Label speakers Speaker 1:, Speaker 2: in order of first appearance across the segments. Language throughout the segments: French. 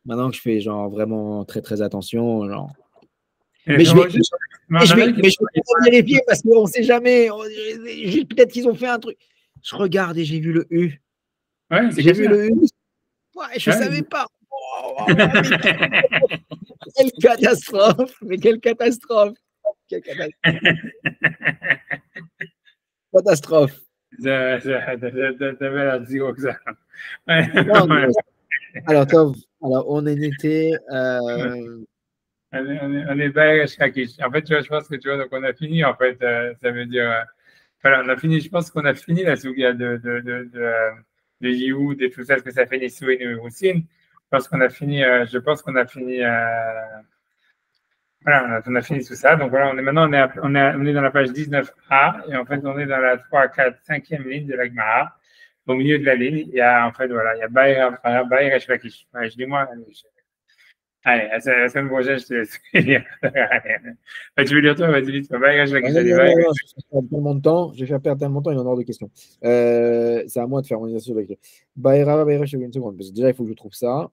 Speaker 1: Maintenant que je fais genre vraiment très très attention, genre.
Speaker 2: Et
Speaker 1: Mais je vais,
Speaker 2: mais en Amérique,
Speaker 1: mais je vais pas vérifier parce qu'on ne sait jamais. Peut-être qu'ils ont fait un truc. Je regarde et j'ai vu le U.
Speaker 2: ouais, c'est
Speaker 1: J'ai vu
Speaker 2: caché.
Speaker 1: le U. Ouais, je ne savais pas. Oh, mais quelle catastrophe! Mais quelle catastrophe! Quelle catastrophe!
Speaker 2: T'avais l'air zéro que ça. Ouais.
Speaker 1: Non, alors, Tov, alors on en était.
Speaker 2: On est derrière Shakish. En fait, tu vois, je pense que tu vois, donc on a fini, en fait, ça veut dire, voilà, on a fini, je pense qu'on a fini la souga de Yehoud et tout ça, ce que ça fait les Souhait et Roussine. Je pense qu'on a fini, voilà, on a fini tout ça. Donc voilà, on est dans la page 19a et en fait, on est dans la 3, 4, 5e ligne de la Gemara. Au milieu de la ligne, il y a, en fait, voilà, il y a Baïr et Shakish. Ouais, je dis moi, allez, la semaine prochaine, je te laisse lire. Tu veux lire toi? Vas-y, vite. Baïr et
Speaker 1: Non,
Speaker 2: Shakish.
Speaker 1: non,
Speaker 2: Allez,
Speaker 1: non,
Speaker 2: Baïr.
Speaker 1: non, non, je vais faire perdre tellement de temps. Je vais faire perdre tellement de temps, il y en a hors de question. C'est à moi de faire mon organisation avec. Baïra, je vais une seconde. Parce que déjà, il faut que je trouve ça.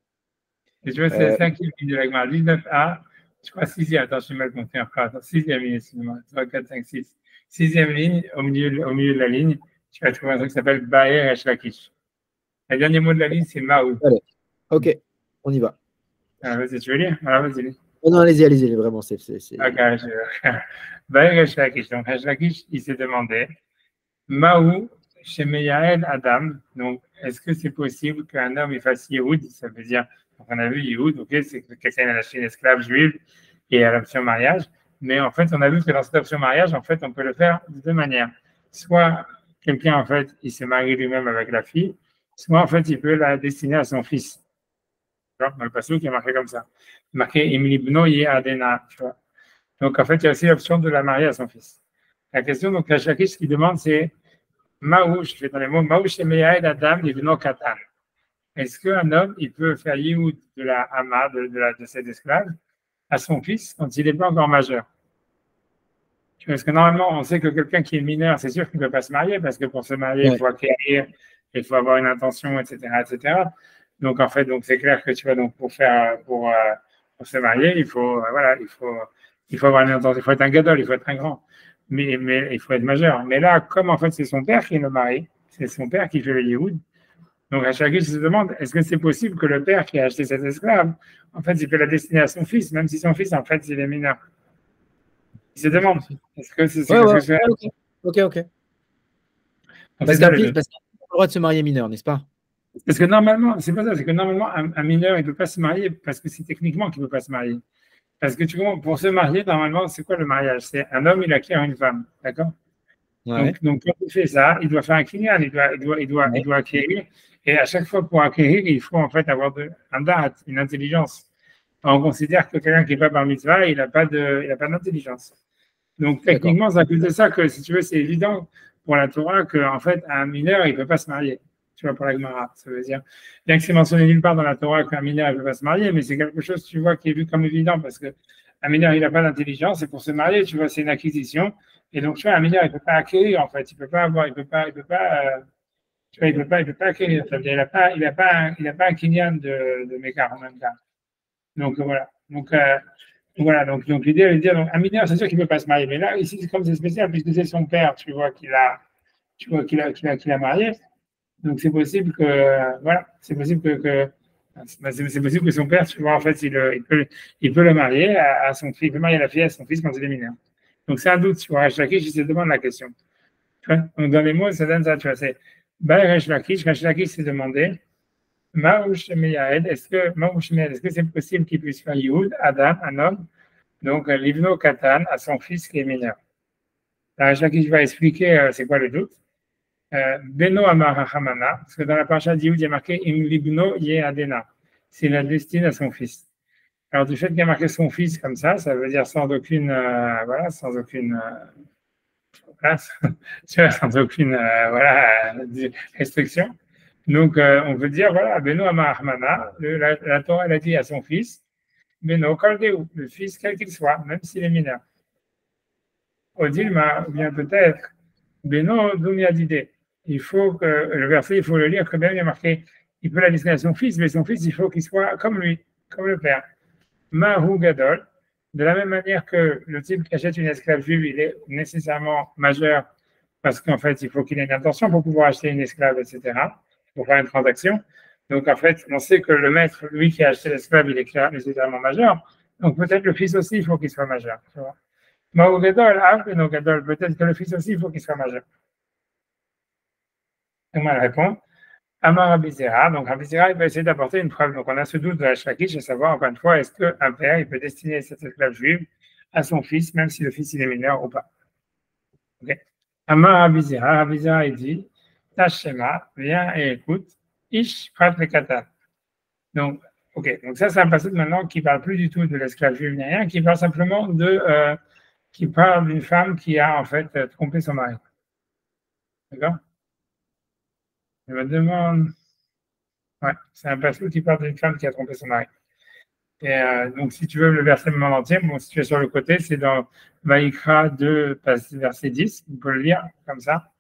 Speaker 2: Et tu vois, c'est la 5e ligne de la Gemara. 19a, je crois 6e. Attends, je suis mal compté encore. Attends, 6e ligne, excuse-moi. 3, 4, 5, 6. 6e ligne, au milieu de la ligne, tu vas trouver un truc qui s'appelle Baer et Shlakish. Le dernier mot de la ligne, c'est Maou.
Speaker 1: Allez, ok, on y va.
Speaker 2: Alors, vas-y, tu veux lire? Alors, vas-y.
Speaker 1: Non, non, allez-y, vraiment, c'est.
Speaker 2: Ok, Baer et Shlakish. Donc, Shlakish, il s'est demandé Maou chez Meyael Adam. Donc, est-ce que c'est possible qu'un homme il fasse Yehoud? Ça veut dire, donc on a vu Yehoud, ok, c'est que quelqu'un a lâché une esclave juive et à l'option mariage. Mais en fait, on a vu que dans cette option mariage, en fait, on peut le faire de deux manières. Soit quelqu'un, en fait, il s'est marié lui-même avec la fille, soit en fait, il peut la destiner à son fils. Tu vois, dans le passage qui est marqué comme ça. Marqué Imlibno Ye Adena. Tu vois. Donc, en fait, il y a aussi l'option de la marier à son fils. La question, donc, la Shakish, ce qu'il demande, c'est Maouch, je fais dans les mots, Maouch et Meyaed Adam, Livno Katan. Est-ce qu'un homme, il peut faire Yehoud de la Hama, de cette esclave, à son fils quand il n'est pas encore majeur? Parce que normalement, on sait que quelqu'un qui est mineur, c'est sûr qu'il ne peut pas se marier, parce que pour se marier, il faut acquérir, il faut avoir une intention, etc., etc. Donc, en fait, donc c'est clair que tu vois, donc pour se marier, il faut, voilà, il faut avoir une intention, il faut être un gadol, il faut être un grand, mais il faut être majeur. Mais là, comme en fait, c'est son père qui le marie, c'est son père qui fait le Yehoud. Donc, à chaque fois, je se demande, est-ce que c'est possible que le père qui a acheté cette esclave, en fait, il peut la destiner à son fils, même si son fils, en fait, il est mineur? Il se demande, est-ce que c'est
Speaker 1: Ok. Parce qu'il n'a pas le droit de se marier mineur, n'est-ce pas?
Speaker 2: Parce que normalement, c'est pas ça, c'est que normalement, un mineur, il ne peut pas se marier parce que c'est techniquement qu'il ne peut pas se marier. Parce que tu vois, pour se marier, normalement, c'est quoi le mariage? C'est un homme, il acquiert une femme, d'accord?
Speaker 1: Ouais.
Speaker 2: Donc, quand il fait ça, il doit faire un kinyan, il doit acquérir. Et à chaque fois, pour acquérir, il faut en fait avoir un date, une intelligence. On considère que quelqu'un qui n'est pas par mitzvah, il n'a pas d'intelligence. Donc, techniquement, c'est à cause de ça que, si tu veux, c'est évident pour la Torah qu'en fait, un mineur, il ne peut pas se marier. Tu vois, pour la Gemara, ça veut dire, bien que c'est mentionné nulle part dans la Torah qu'un mineur ne peut pas se marier, mais c'est quelque chose, tu vois, qui est vu comme évident parce qu'un mineur, il n'a pas d'intelligence et pour se marier, tu vois, c'est une acquisition. Et donc, tu vois, un mineur, il ne peut pas acquérir, en fait. Il ne peut pas avoir, tu vois, il peut pas acquérir. Ça veut dire, il a pas un kinyan de mécart en même temps. Donc, voilà. Voilà, donc l'idée, elle est de dire, donc, un mineur, c'est sûr qu'il ne peut pas se marier. Mais là, ici, comme c'est spécial, puisque c'est son père, tu vois, qu'il a marié. Donc, c'est possible que, voilà, c'est possible c'est possible que son père, tu vois, en fait, il peut le marier à son fils, il peut marier la fille à son fils quand il est mineur. Donc, c'est un doute, tu vois. Lakish, il se demande la question. Tu vois. Donc, dans les mots, ça donne ça, tu vois. C'est Resh Lakish s'est demandé est-ce que c'est possible qu'il puisse faire Yehud, Adam, un homme, donc Livno Katan, à son fils qui est mineur? Resh Lakish va expliquer c'est quoi le doute. Beno Amarahamana, parce que dans la paracha d'Yehud, il y a marqué Im Libno Ye Adena. C'est la destinée à son fils. Alors, du fait qu'il y a marqué son fils comme ça veut dire sans aucune, voilà, sans aucune, sans aucune, voilà, restriction. Donc, on peut dire, voilà, Beno Amarahamana, la Torah, elle a dit à son fils, Beno Kaldeu, le fils quel qu'il soit, même s'il est mineur. Odilma, ou bien peut-être, Beno Dumiadide. Il faut que le verset, il faut le lire comme bien, il y a marqué, il peut la dessiner à son fils, mais son fils, il faut qu'il soit comme lui, comme le père. Mahu Gadol, de la même manière que le type qui achète une esclave juive, il est nécessairement majeur parce qu'en fait, il faut qu'il ait une intention pour pouvoir acheter une esclave, etc., pour faire une transaction. Donc, en fait, on sait que le maître, lui qui a acheté l'esclave, il est nécessairement majeur. Donc, peut-être le fils aussi, il faut qu'il soit majeur. Mahu Gadol, Beno Gadol, peut-être que le fils aussi, il faut qu'il soit majeur. Donc, elle répond. Amar Abizera, donc Abizera, il va essayer d'apporter une preuve. Donc, on a ce doute de la Shakish, à savoir, encore une fois, est-ce qu'un père, il peut destiner cette esclave juive à son fils, même si le fils, il est mineur ou pas. Okay. Amar Abizera, il dit, Tashema, viens et écoute, Ish prat le katan. Donc, ok, donc ça, c'est un passage maintenant qui ne parle plus du tout de l'esclave juive ni rien, qui parle simplement qui parle d'une femme qui a, en fait, trompé son mari. D'accord? Je me demande. Ouais, c'est un passage qui parle d'une femme qui a trompé son mari. Et donc, si tu veux le verset en entier, bon, si tu es sur le côté, c'est dans Vaïkra 2, verset 10. On peut le lire comme ça.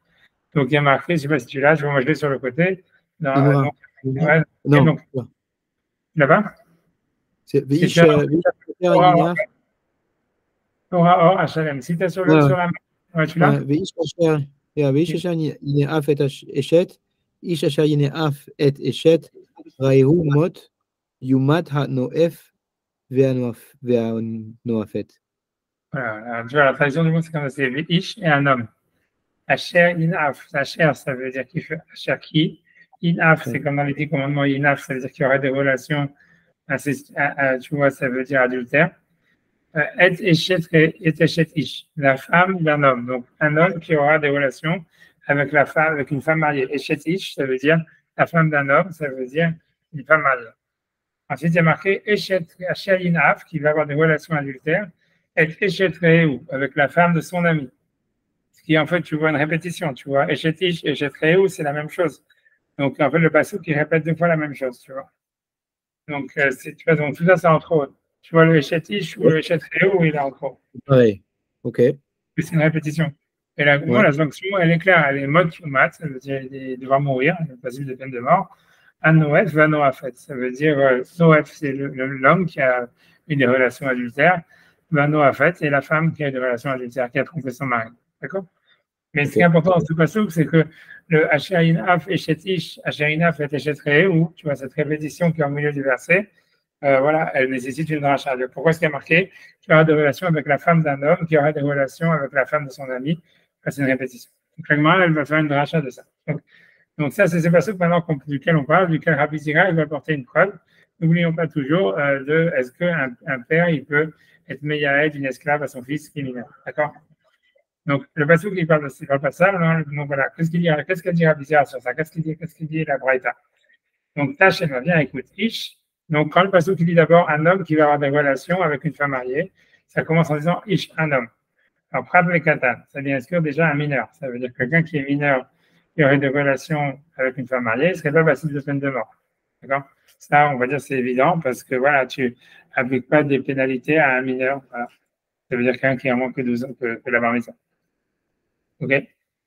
Speaker 2: Donc, il y a marqué, je ne sais pas si tu l'as, moi je l'ai sur le côté.
Speaker 1: Non.
Speaker 2: Donc, là-bas.
Speaker 1: C'est Veish
Speaker 2: Torah Hachalem. Si tu es sur la main, tu l'as?
Speaker 1: Veish Asher Yineaf et Eshet, Ish Asher Yineaf et Eshet, Raehu Mot, Yumat HaNoef Ve'anoafet.
Speaker 2: Voilà, tu vois, la traduction du mot, c'est comme ça, c'est Veish et un homme. Asher Yineaf, Asher, ça veut dire qu'il fait Asher qui. Inaf, c'est comme dans les 10 commandements, Inaf, ça veut dire qu'il y aurait des relations, tu vois, ça veut dire adultère. Et Eshet Ish, la femme d'un homme. Donc, un homme qui aura des relations avec la femme, avec une femme mariée. Eshet Ish, ça veut dire la femme d'un homme, ça veut dire une femme mariée. Ensuite, il y a marqué Eshet Inaf, qui va avoir des relations adultères, et Eshet Reu, avec la femme de son ami. Ce qui, en fait, tu vois une répétition, tu vois. Eshet Ish, Eshet Reu, c'est la même chose. Donc, en fait, le passage qui répète 2 fois la même chose, tu vois. Donc, tu vois, donc tout ça, c'est entre autres. Tu vois, le Eshetish ou le Eshetreu, il est entre autres.
Speaker 1: Oui, ok.
Speaker 2: C'est une répétition. Et la sanction, elle est claire. Elle est mode mat, ça veut dire qu'il devra mourir, il est passible de peine de mort. Anoef, Vanoafet. Ça veut dire, Noef, c'est l'homme qui a eu des relations adultères. Vanoafet, c'est la femme qui a eu des relations adultères, qui a trompé son mari. D'accord? Mais ce qui est important dans ce passage, c'est que le Asher-Inaf, Eshet-Ish, Asher-Inaf et Eshet-Reu, tu vois, cette répétition qui est au milieu du verset, voilà, elle nécessite une dracha. Pourquoi est-ce qu'il y a marqué qu'il y aura des relations avec la femme d'un homme, qu'il y aura des relations avec la femme de son ami? C'est une répétition. Donc, clairement, elle va faire une dracha de ça. Donc ça, c'est ce passage maintenant duquel on parle, duquel Rabbi Zira, il va apporter une preuve. N'oublions pas toujours de est-ce qu'un père, il peut être meilleur d'une esclave à son fils qui est mineur. D'accord? Donc, le passage qui parle pas ça, donc voilà, qu'est-ce qu'il dit Rabbi Zira sur ça? Qu'est-ce qu'il dit la Braïta? Donc, Tachem, bien, écoute, Ish. Donc, quand le passage qui dit d'abord un homme qui va avoir des relations avec une femme mariée, ça commence en disant Ish, un homme. Alors, Prat le Katan, ça vient inscrire déjà un mineur. Ça veut dire que quelqu'un qui est mineur, qui aurait des relations avec une femme mariée, ne serait pas passible de peine de mort. D'accord? Ça, on va dire, c'est évident parce que voilà, tu n'appliques pas des pénalités à un mineur. Voilà. Ça veut dire quelqu'un qui a moins que 12 ans que la bar mitzvah. OK?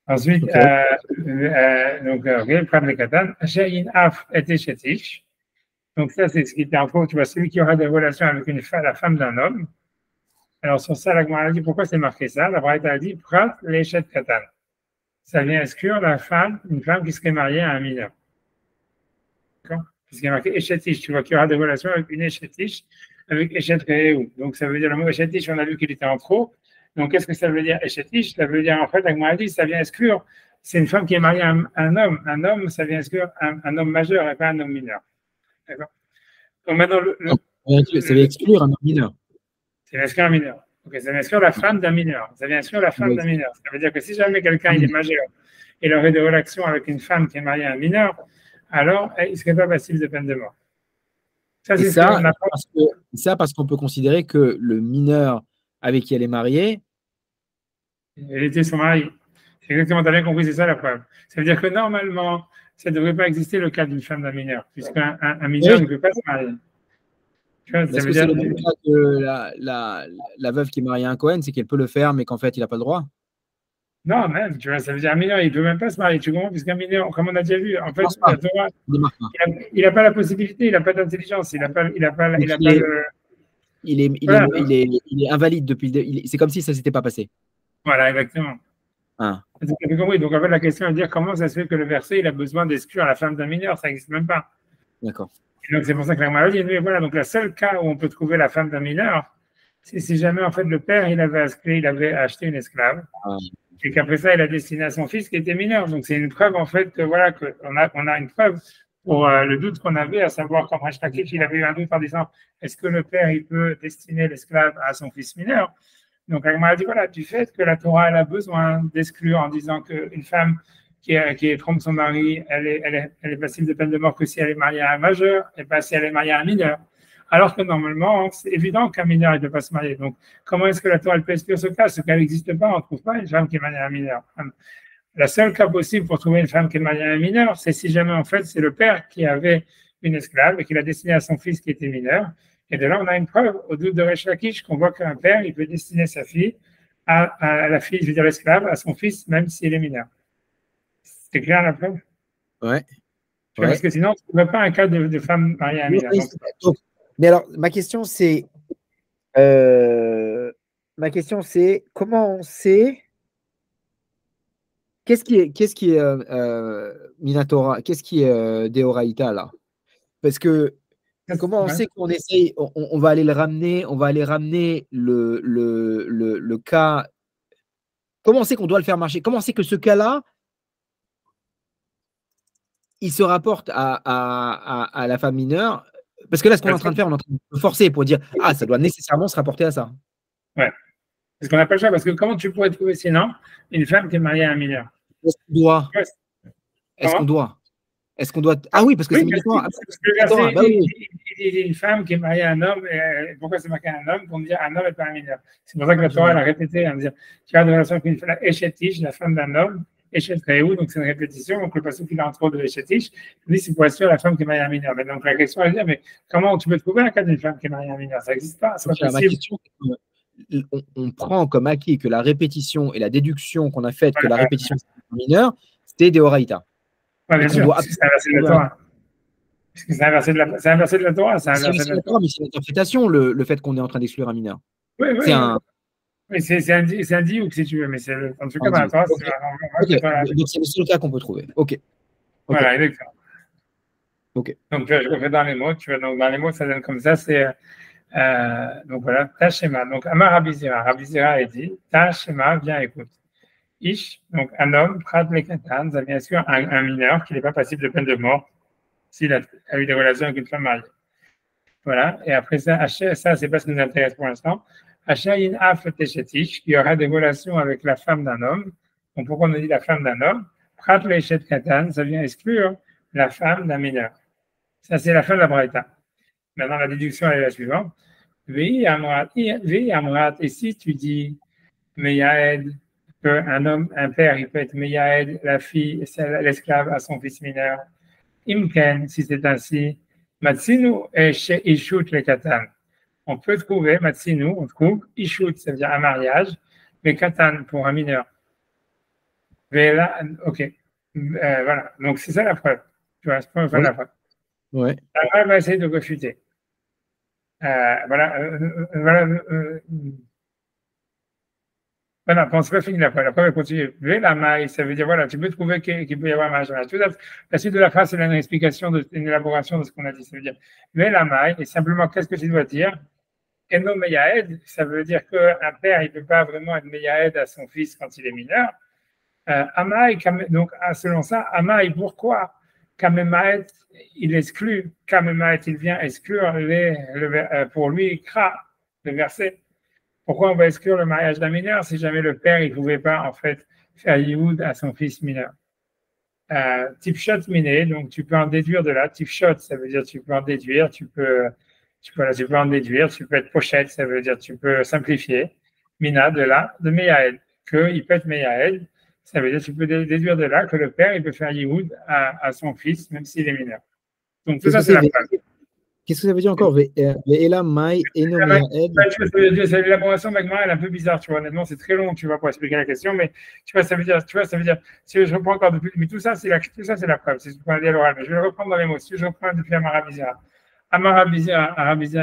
Speaker 2: Ensuite, donc, Prat le Katan, Asher Af et Eshetish. Donc, ça, c'est ce qui était en faux. Tu vois, celui qui aura des relations avec la femme d'un homme. Alors, sur ça, la Gemara a dit pourquoi c'est marqué ça? La Braïta a dit Prat l'Eshet Katan. Ça vient exclure une femme qui serait mariée à un mineur. D'accord? Parce qu'il y a marqué Eshetish. Tu vois qu'il y aura des relations avec une Eshetish, avec Eshet Reu. Donc, ça veut dire le mot Eshetish, on a vu qu'il était en trop. Donc, qu'est-ce que ça veut dire Eshetish? Ça veut dire, en fait, la Gemara a dit ça vient exclure. C'est une femme qui est mariée à un homme. Un homme, ça vient exclure un homme majeur et pas un homme mineur. D'accord? Donc, maintenant,
Speaker 1: ça vient exclure un homme mineur.
Speaker 2: Ça vient exclure un mineur. Ok, ça vient exclure la femme d'un mineur. Ça vient exclure la femme d'un mineur. Ça veut dire que si jamais quelqu'un il est majeur et il aurait des relations avec une femme qui est mariée à un mineur, alors il ne serait pas passible de peine de mort.
Speaker 1: Ça, c'est ça parce qu'on peut considérer que le mineur avec qui elle est mariée,
Speaker 2: elle était son mari. C'est exactement, tu as bien compris, c'est ça la preuve. Ça veut dire que normalement, ça ne devrait pas exister le cas d'une femme d'un mineur, puisqu'un mineur ne peut pas se marier.
Speaker 1: Est-ce que c'est le même cas que la veuve qui est mariée à un Cohen, c'est qu'elle peut le faire, mais qu'en fait, il n'a pas le droit?
Speaker 2: Non, même, tu vois, ça veut dire un mineur, il ne peut même pas se marier, tu comprends? Puisqu'un mineur, comme on a déjà vu, en fait, la Torah, il n'a pas la possibilité, il n'a pas d'intelligence, il n'a pas,
Speaker 1: Donc,
Speaker 2: le. Voilà,
Speaker 1: il est invalide depuis c'est comme si ça ne s'était pas passé.
Speaker 2: voilà, exactement.
Speaker 1: Ah,
Speaker 2: Donc, en fait, la question est de dire comment ça se fait que le verset, il a besoin d'exclure la femme d'un mineur, ça n'existe même pas.
Speaker 1: d'accord.
Speaker 2: Et donc, c'est pour ça que la Gemara dit, mais voilà, donc la seule cas où on peut trouver la femme d'un mineur, c'est si jamais, en fait, le père, il avait acheté une esclave,
Speaker 1: Ah,
Speaker 2: et qu'après ça, il a destiné à son fils qui était mineur. Donc, c'est une preuve, en fait, que voilà, on a une preuve pour le doute qu'on avait, à savoir quand Resh Lakish, il avait eu un doute en disant, est-ce que le père, il peut destiner l'esclave à son fils mineur? Donc, elle m'a dit, voilà, du fait que la Torah, elle a besoin d'exclure en disant qu'une femme qui trompe son mari, elle est passible de peine de mort que si elle est mariée à un majeur et pas si elle est mariée à un mineur. Alors que normalement, c'est évident qu'un mineur ne peut pas se marier. Donc, comment est-ce que la Torah elle peut exclure ce cas? Ce cas n'existe pas, on ne trouve pas une femme qui est mariée à un mineur. La seule cas possible pour trouver une femme qui est mariée à un mineur, c'est si jamais, en fait, c'est le père qui avait une esclave et qui l'a destinée à son fils qui était mineur. Et de là, on a une preuve, au doute de Resh Lakish, qu'on voit qu'un père, il peut destiner sa fille à la fille, je veux dire l'esclave, à son fils, même s'il est mineur. C'est clair la preuve?
Speaker 1: ouais.
Speaker 2: Parce que sinon, on ne trouve pas un cas de femme mariée à un mineur.
Speaker 1: Mais alors, ma question, c'est comment on sait qu'est-ce qui est Minatora, qu'est-ce qui est Deoraita là? Parce que comment on sait qu'on essaye, on va aller le ramener, on va aller ramener le cas. Comment on sait qu'on doit le faire marcher? Comment on sait que ce cas-là, il se rapporte à la femme mineure? Parce que là, ce qu'on est en train de faire, on est en train de forcer pour dire ah, ça doit nécessairement se rapporter à ça.
Speaker 2: Ouais. Parce qu'on n'a pas le choix, parce que comment tu pourrais trouver sinon une femme qui est mariée à un mineur?
Speaker 1: Est-ce qu'on doit? Est-ce qu'on doit? Ah oui, parce que c'est Minatora.
Speaker 2: Parce que le verset, il dit une femme qui est mariée à un homme, et pourquoi c'est marqué un homme? Pour me dire un homme et pas un mineur. C'est pour ça que la Torah elle a répété en disant tu as de relation avec la Eshetish, la femme d'un homme, Eshet Rehu, donc c'est une répétition, donc le passage qu'il a entre autres de Eshetish, dit c'est pour assurer la femme qui est mariée à un mineur. Mais donc la question est de dire mais comment tu peux trouver un cas d'une femme qui est mariée à un mineur? Ça n'existe pas, c'est pas possible.
Speaker 1: On prend comme acquis que la répétition et la déduction qu'on a faite que la répétition mineure, c'était Deoraita.
Speaker 2: Oui, bien sûr, c'est un verset de la Torah. C'est un verset de la Torah. C'est un verset de la Torah,
Speaker 1: mais c'est l'interprétation, le fait qu'on est en train d'exclure un mineur.
Speaker 2: Oui, oui. C'est un diouk, si tu veux, mais en tout cas, dans la Torah,
Speaker 1: donc c'est le seul cas qu'on peut trouver. OK.
Speaker 2: Voilà, exactement.
Speaker 1: OK.
Speaker 2: Donc, je refais dans les mots. Donc, dans les mots, ça donne comme ça, c'est donc voilà, Tashema. Donc, Amar Rabizira. Rabizira a dit, Tashema, viens, écoute. Ish, donc un homme, Prat Lekatan, ça bien sûr un mineur qui n'est pas passible de peine de mort s'il a eu des relations avec une femme mariée. Voilà, et après ça, ça c'est pas ce qui nous intéresse pour l'instant. Achayin Af Techetish, qui aura des relations avec la femme d'un homme. Donc pourquoi on a dit la femme d'un homme? Prat Lechet Katan, ça vient exclure la femme d'un mineur. Ça, c'est la fin de la Braïta. Maintenant, la déduction est la suivante. Vi Amrat, et si tu dis Meyaed, un père, il peut être Meyaed, la fille, l'esclave à son fils mineur. Imken, si c'est ainsi, Matsinu et chez Ishut le Katan. On peut trouver, Matsinu, on trouve, Ishut, ça veut dire un mariage, mais Katan pour un mineur. Là, ok. Voilà, donc c'est ça la preuve. Tu vois, c'est pas la preuve.
Speaker 1: Ouais.
Speaker 2: La preuve va essayer de refuter. Voilà, pense pas fini la preuve. La preuve continue. La maille, ça veut dire, voilà, tu peux trouver qu'il peut y avoir un mariage. La suite de la phrase, c'est une explication, une élaboration de ce qu'on a dit. Ça veut dire, la maille, et simplement, qu'est-ce que tu dois dire? Eno meyaed, ça veut dire qu'un père, il ne peut pas vraiment être meyaed à son fils quand il est mineur. Amaï, donc, selon ça, Amaï, pourquoi? Kamemaet, il exclut, Kamemaet, il vient exclure pour lui, Kra, le verset. Pourquoi on va exclure le mariage d'un mineur si jamais le père il ne pouvait pas en fait faire Yehud à son fils mineur? Tipshot miné, donc tu peux en déduire de là. Tipshot, ça veut dire tu peux en déduire, tu peux en déduire, tu peux être pochette, ça veut dire tu peux simplifier. Mina, de là, de Meyaed, qu'il peut être Meyaed, ça veut dire tu peux déduire de là que le père il peut faire Yehud à son fils même s'il est mineur. Donc tout ça c'est la preuve.
Speaker 1: Qu'est-ce que ça veut dire encore? Ve'ela mai eno me'aed.
Speaker 2: L'élaboration magma, elle est un peu bizarre, tu vois. Honnêtement, c'est très long, tu vois, pour expliquer la question, mais tu vois, ça veut dire, si je reprends encore depuis, mais tout ça, c'est la preuve, c'est ce qu'on a dit à l'oral, mais je vais le reprendre dans les mots. Si je reprends depuis Amarabizira,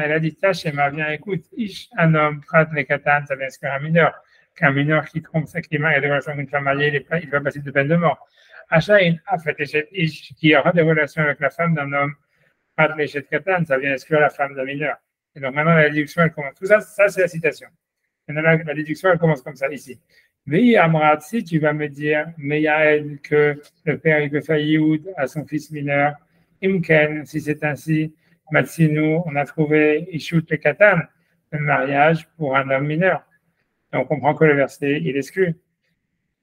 Speaker 2: elle a dit, Tachema, viens, écoute, Ish, un homme, Prat, Nekatan, ça vient se faire un mineur, qu'un mineur qui trompe sa climat, il a des relations avec une femme mariée, il va passer de peine de mort. Achaïn, Afet, Ish, qui aura des relations avec la femme d'un homme, ça vient exclure la femme d'un mineur. Et donc maintenant, la déduction, elle commence. Tout ça, c'est la citation. Maintenant, la déduction, elle commence comme ça, ici. Mais Amrat, si tu vas me dire, Meyael, que le père, il peut faire Yehud à son fils mineur, Imken, si c'est ainsi, Matsinu, on a trouvé Ishut le Katan, le mariage pour un homme mineur. Et on comprend que le verset, il exclut.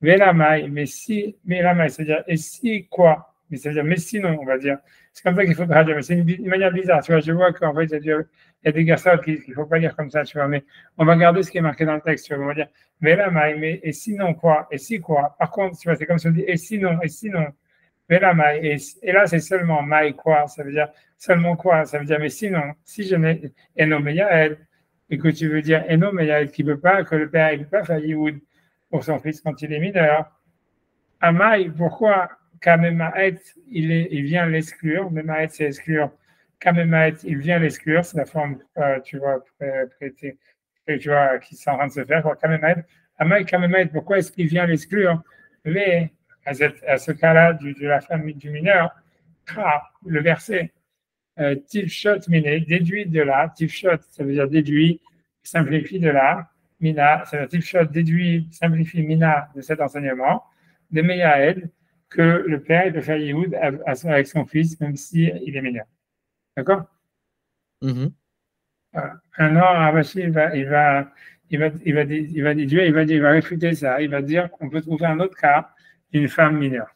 Speaker 2: Velamai, mais si, c'est-à-dire, et si quoi? Mais c'est-à-dire, mais sinon, on va dire. C'est comme ça qu'il faut traduire, mais c'est une manière bizarre, tu vois. Je vois qu'en fait, il y a des garçons qu'il ne faut pas lire comme ça, tu vois, mais on va garder ce qui est marqué dans le texte, tu vois. On va dire, Velamai, mais et sinon quoi? Et si quoi? Par contre, tu vois, c'est comme si on dit, et sinon, Velamai, et là, c'est seulement mai quoi? Ça veut dire seulement quoi? Ça veut dire, mais sinon, si je n'ai, Enomeyael, et que tu veux dire Enomeyael, qui ne peut pas, que le père, il ne peut pas faire Yehud pour son fils quand il est mineur. Amaï, pourquoi Kamemaet, il vient l'exclure. Memaet, c'est exclure. Kamemaet, il vient l'exclure. C'est la forme, tu vois, prêtée, tu vois, qui est en train de se faire. Kamemaet. Amaï, Kamemaet, pourquoi est-ce qu'il vient l'exclure? Mais à ce cas-là, de la femme du mineur, le verset, Tifshot miné, déduit de là. Tifshot, ça veut dire déduit, simplifie de là. Mina, c'est un Tifshot déduit, simplifie Mina de cet enseignement, de Meyaed, que le père il peut faire Yehud avec son fils, même s'il est mineur. D'accord? Un an, Ravashi, il va déduire, il va réfuter ça, il va dire qu'on peut trouver un autre cas d'une femme mineure.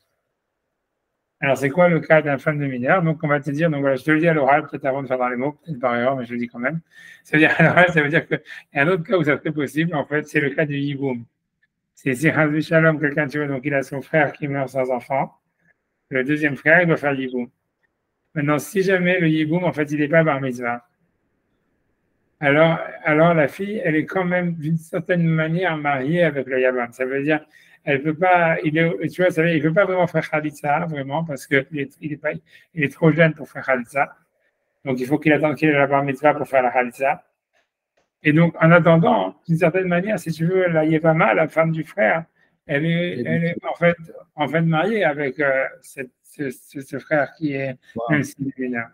Speaker 2: Alors, c'est quoi le cas d'une femme de mineur? Donc, on va te dire, donc voilà, je te le dis à l'oral, peut-être avant de faire dans les mots, peut-être par erreur, mais je le dis quand même. Ça veut dire, à l'oral, ça veut dire qu'il y a un autre cas où ça serait possible, en fait, c'est le cas du Yiboum. C'est si Hazvi Shalom, quelqu'un, tu vois, donc il a son frère qui meurt sans enfant, le deuxième frère, il doit faire Yiboum. Maintenant, si jamais le Yiboum, en fait, il n'est pas bar mitzvah, alors la fille, elle est quand même d'une certaine manière mariée avec le Yavam. Ça veut dire, elle peut pas, tu vois, il peut pas vraiment faire Khalitsa, vraiment, parce qu'il est trop jeune pour faire Khalitsa. Donc, il faut qu'il attende qu'il ait la bar mitzvah pour faire la Khalitsa. Et donc, en attendant, d'une certaine manière, si tu veux, la Yevama, la femme du frère, elle est en fait mariée avec ce frère qui est un mineur.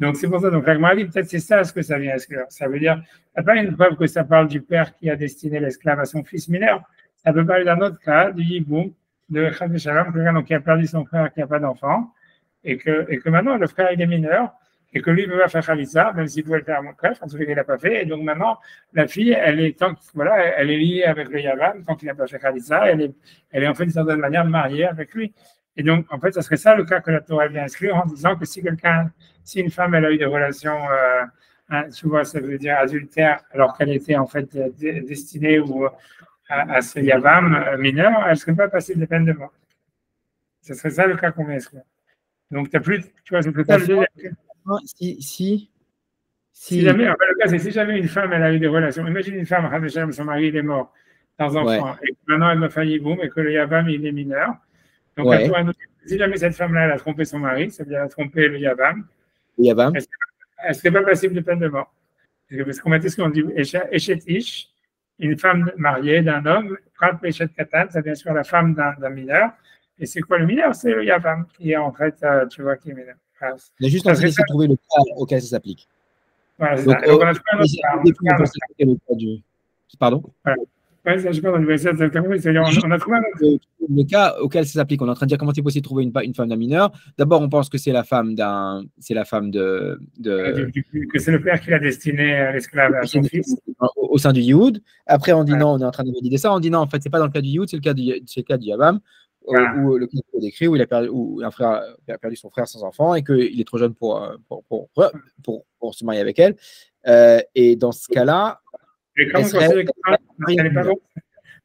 Speaker 2: Donc, c'est pour ça. Donc, l'Agmara, peut-être c'est ça ce que ça vient exclure. Ça veut dire, il n'y a pas une preuve que ça parle du père qui a destiné l'esclave à son fils mineur. Ça peut parler d'un autre cas, du Yiboum, de Chad Shalom, quelqu'un qui a perdu son frère, qui n'a pas d'enfant, et que maintenant, le frère, il est mineur, et que lui, il ne peut pas faire Khalitsa, même s'il pouvait le faire à mon frère, en tout cas, il n'a pas fait. Et donc, maintenant, la fille, elle est liée avec le Yavam, tant qu'il n'a pas fait Khalitsa, elle est en fait, d'une certaine manière, mariée avec lui. Et donc, en fait, ça serait ça le cas que la Torah vient exclure en disant que si une femme, elle a eu des relations, tu vois, ça veut dire adultère, alors qu'elle était en fait destinée à ce Yavam mineur, elle ne serait pas passible de peine de mort. Ce serait ça le cas qu'on vient exclure. Donc, tu n'as plus, tu vois, c'est ça le deuxième cas. Si jamais, en fait, le cas, c'est si jamais une femme, elle a eu des relations. Imagine une femme, son mari, il est mort dans un enfant, et maintenant, elle m'a failli boum, et que le Yavam, il est mineur. Donc, si jamais cette femme-là, elle a trompé son mari, c'est-à-dire elle a trompé le Yavam, elle serait pas passible de peine de mort. Parce qu'on m'a dit ce qu'on dit, Eshet Ish, une femme mariée d'un homme, Prat Eshet Katan, ça vient sur la femme d'un mineur. Et c'est quoi le mineur? C'est le Yavam, qui est en fait, tu vois, qui est mineur.
Speaker 1: Il a juste envie d'essayer de trouver le cas auquel ça s'applique.
Speaker 2: Voilà, c'est ça. Donc, on a trouvé un autre
Speaker 1: cas. Pardon?
Speaker 2: Oui, ça, je pense, on a trouvé
Speaker 1: le cas auquel ça s'applique. On est en train de dire comment c'est possible de trouver une femme d'un mineur. D'abord, on pense que c'est la femme de.
Speaker 2: Que c'est le père qui l'a destiné à l'esclave à son fils.
Speaker 1: Au sein du Yehud. Après, on dit non, on est en train de valider ça. On dit non, en fait, c'est pas dans le cas du Yehud, c'est le cas du Yavam, où le cas est décrit, où un frère a perdu son frère sans enfant et qu'il est trop jeune pour se marier avec elle. Et dans ce cas-là,
Speaker 2: et comment elle n'est pas bonne?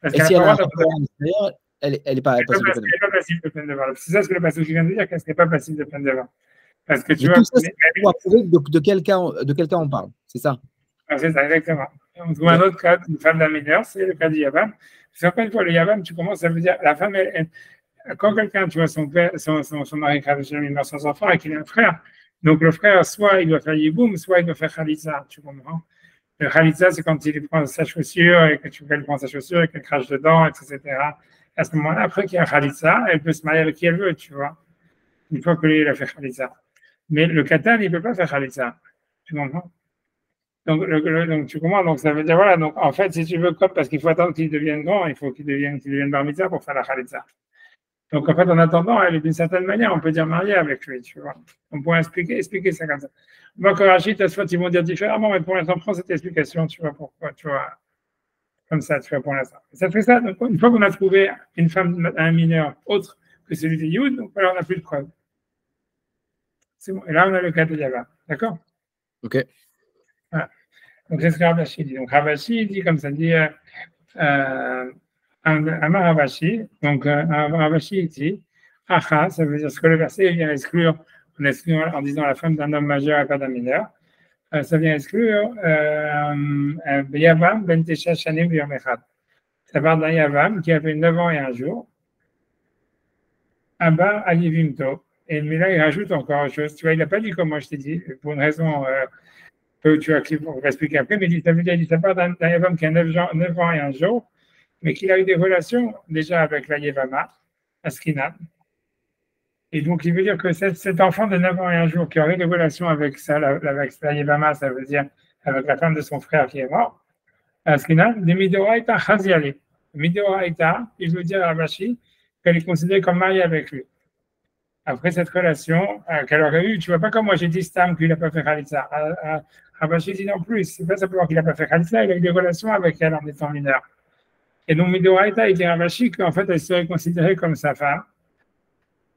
Speaker 2: Parce qu'elle n'est pas passible de peine de mort. C'est ça ce que le passage vient de dire, qu'elle n'est pas passible de peine de mort. Parce que tu
Speaker 1: Mais
Speaker 2: vois.
Speaker 1: tout ça, c'est pour prouver de quel cas on parle. C'est ça.
Speaker 2: C'est ça, exactement. On trouve un autre cas, une femme d'un mineur, c'est le cas du Yavam. Parce qu'encore une fois, le Yavam, tu commences, ça veut dire, la femme, quand quelqu'un, tu vois, son père, son mari, il meurt sans enfant et qu'il a un frère, donc le frère, soit il doit faire Yiboum, soit il doit faire Khalitza, tu comprends? Le Khalitza, c'est quand il prend sa chaussure et que tu qu'elle prend sa chaussure et qu'elle crache dedans, etc. À ce moment-là, après qu'il y a Khalitza, elle peut se marier avec qui elle veut, tu vois, une fois que lui, il a fait Khalitza. Mais le Katan, il ne peut pas faire Khalitza, tu comprends? Donc, tu comprends, donc ça veut dire, voilà, donc en fait, si tu veux, comme, parce qu'il faut attendre qu'il devienne grand, il faut qu'il devienne bar mitzvah pour faire la Khalitza. Donc, en fait, en attendant, elle est d'une certaine manière, on peut dire mariée avec lui, tu vois. On pourrait expliquer ça comme ça. Moi, que Rachid, soit ils vont dire différemment, mais pour l'instant, prends cette explication, tu vois pourquoi, tu vois, comme ça, tu vois, pour l'instant. Ça fait ça, donc, une fois qu'on a trouvé une femme, un mineur autre que celui de Youd, donc voilà, on n'a plus de preuves. C'est bon. Et là, on a le cas de Yava. D'accord?
Speaker 1: Ok.
Speaker 2: Voilà. Donc, c'est ce que Ravashi dit. Donc, Ravashi dit comme ça, dit un Ravashi. Donc, Ravashi dit Acha, ça veut dire ce que le verset vient exclure en disant la femme d'un homme majeur et pas d'un mineur. Ça vient exclure Yavam ben Tesha Shanim Yom Echad. Ça parle d'un Yavam qui avait 9 ans et un jour. Abba Alivimto. Mais là, il rajoute encore une chose. Tu vois, il n'a pas dit comme moi je t'ai dit, pour une raison. Tu vas on va expliquer après, mais ça veut dire qu'il part d'un Yavam qui a 9 ans et un jour, mais qu'il a eu des relations déjà avec la Yevama, Askinam. Et donc, il veut dire que cet enfant de 9 ans et un jour qui aurait des relations avec la Yevama, ça veut dire avec la femme de son frère qui est mort, Askinam, de Midoraita Chaziale. Midoraita, il veut dire à Rabashi qu'elle est considérée comme mariée avec lui. Après cette relation qu'elle aurait eue, tu vois pas comme moi j'ai dit Stam qu'il n'a pas fait Khalitza. Rabashi dit non plus, c'est pas simplement qu'il n'a pas fait Khalitza, il a eu des relations avec elle en étant mineur. Et donc Midoraita, il dit à Rabashi qu'en fait elle serait considérée comme sa femme,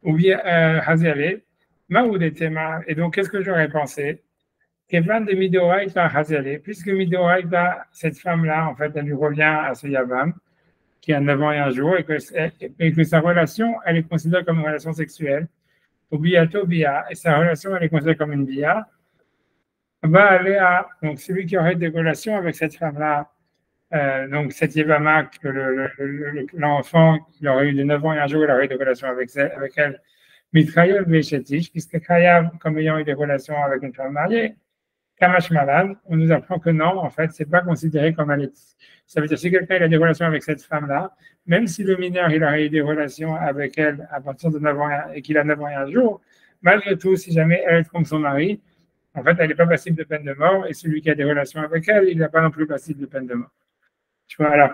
Speaker 2: ou bien Haziale, Maoudetema. Et donc qu'est-ce que j'aurais pensé? Kevan de Midoraita Haziale, puisque Midoraita, cette femme-là, en fait, elle lui revient à ce Yavam, qui a 9 ans et un jour, et que sa relation, elle est considérée comme une relation sexuelle. Biato Bia, et sa relation, elle est considérée comme une Bia, va aller à, donc celui qui aurait des relations avec cette femme-là, donc cette Yevama, que l'enfant qui aurait eu de 9 ans et un jour, il aurait eu des relations avec elle, Mitrayev Veshetish, puisque Krayav, comme ayant eu des relations avec une femme mariée, Kamash Malan, on nous apprend que non, en fait, c'est pas considéré comme elle est. Ça veut dire si quelqu'un a des relations avec cette femme-là, même si le mineur il aurait eu des relations avec elle à partir de 9 ans et qu'il a 9 ans et un jour, malgré tout, si jamais elle trompe son mari, en fait, elle n'est pas passible de peine de mort et celui qui a des relations avec elle, il n'est pas non plus passible de peine de mort. Tu vois, alors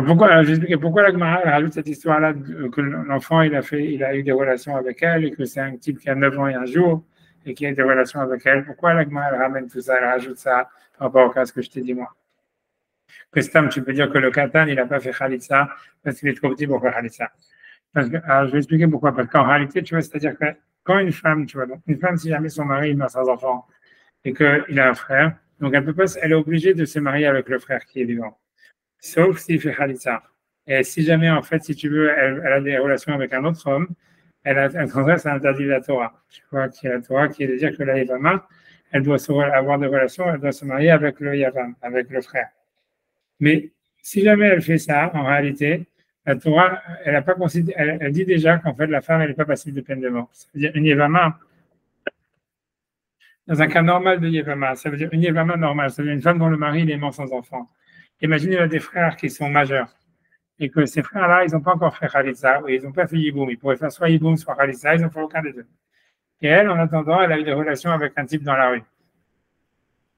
Speaker 2: pourquoi, j'explique pourquoi la Gemara rajoute cette histoire-là que l'enfant il a eu des relations avec elle et que c'est un type qui a 9 ans et un jour et qui a des relations avec elle. Pourquoi la Gemara ramène tout ça, elle rajoute ça par rapport au cas que je t'ai dit moi? Prestam, tu peux dire que le Katan, il n'a pas fait Khalitsa parce qu'il est trop petit pour faire Khalitsa. Alors, je vais expliquer pourquoi. Parce qu'en réalité, tu vois, c'est-à-dire que quand une femme, tu vois, donc une femme, si jamais son mari meurt sans enfant et qu'il a un frère, donc elle est obligée de se marier avec le frère qui est vivant. Sauf s'il fait Khalitsa. Et si jamais, en fait, si tu veux, elle a des relations avec un autre homme, elle transgresse l'interdit de la Torah. Tu vois, qui est la Torah, qui est de dire que la Yavama, elle doit avoir des relations, elle doit se marier avec le Yavam, avec le frère. Mais si jamais elle fait ça, en réalité, la Torah, elle a pas considéré, elle dit déjà qu'en fait, la femme, elle n'est pas passible de peine de mort. Ça veut dire une Yavama, dans un cas normal de Yavama, ça veut dire une Yavama normale, ça veut dire une femme dont le mari il est mort sans enfant. Imaginez, il y a des frères qui sont majeurs et que ces frères-là, ils n'ont pas encore fait Khalitsa, ou ils n'ont pas fait Yiboum. Ils pourraient faire soit Yiboum, soit Khalitsa, ils n'ont fait aucun des deux. Et elle, en attendant, elle a eu des relations avec un type dans la rue.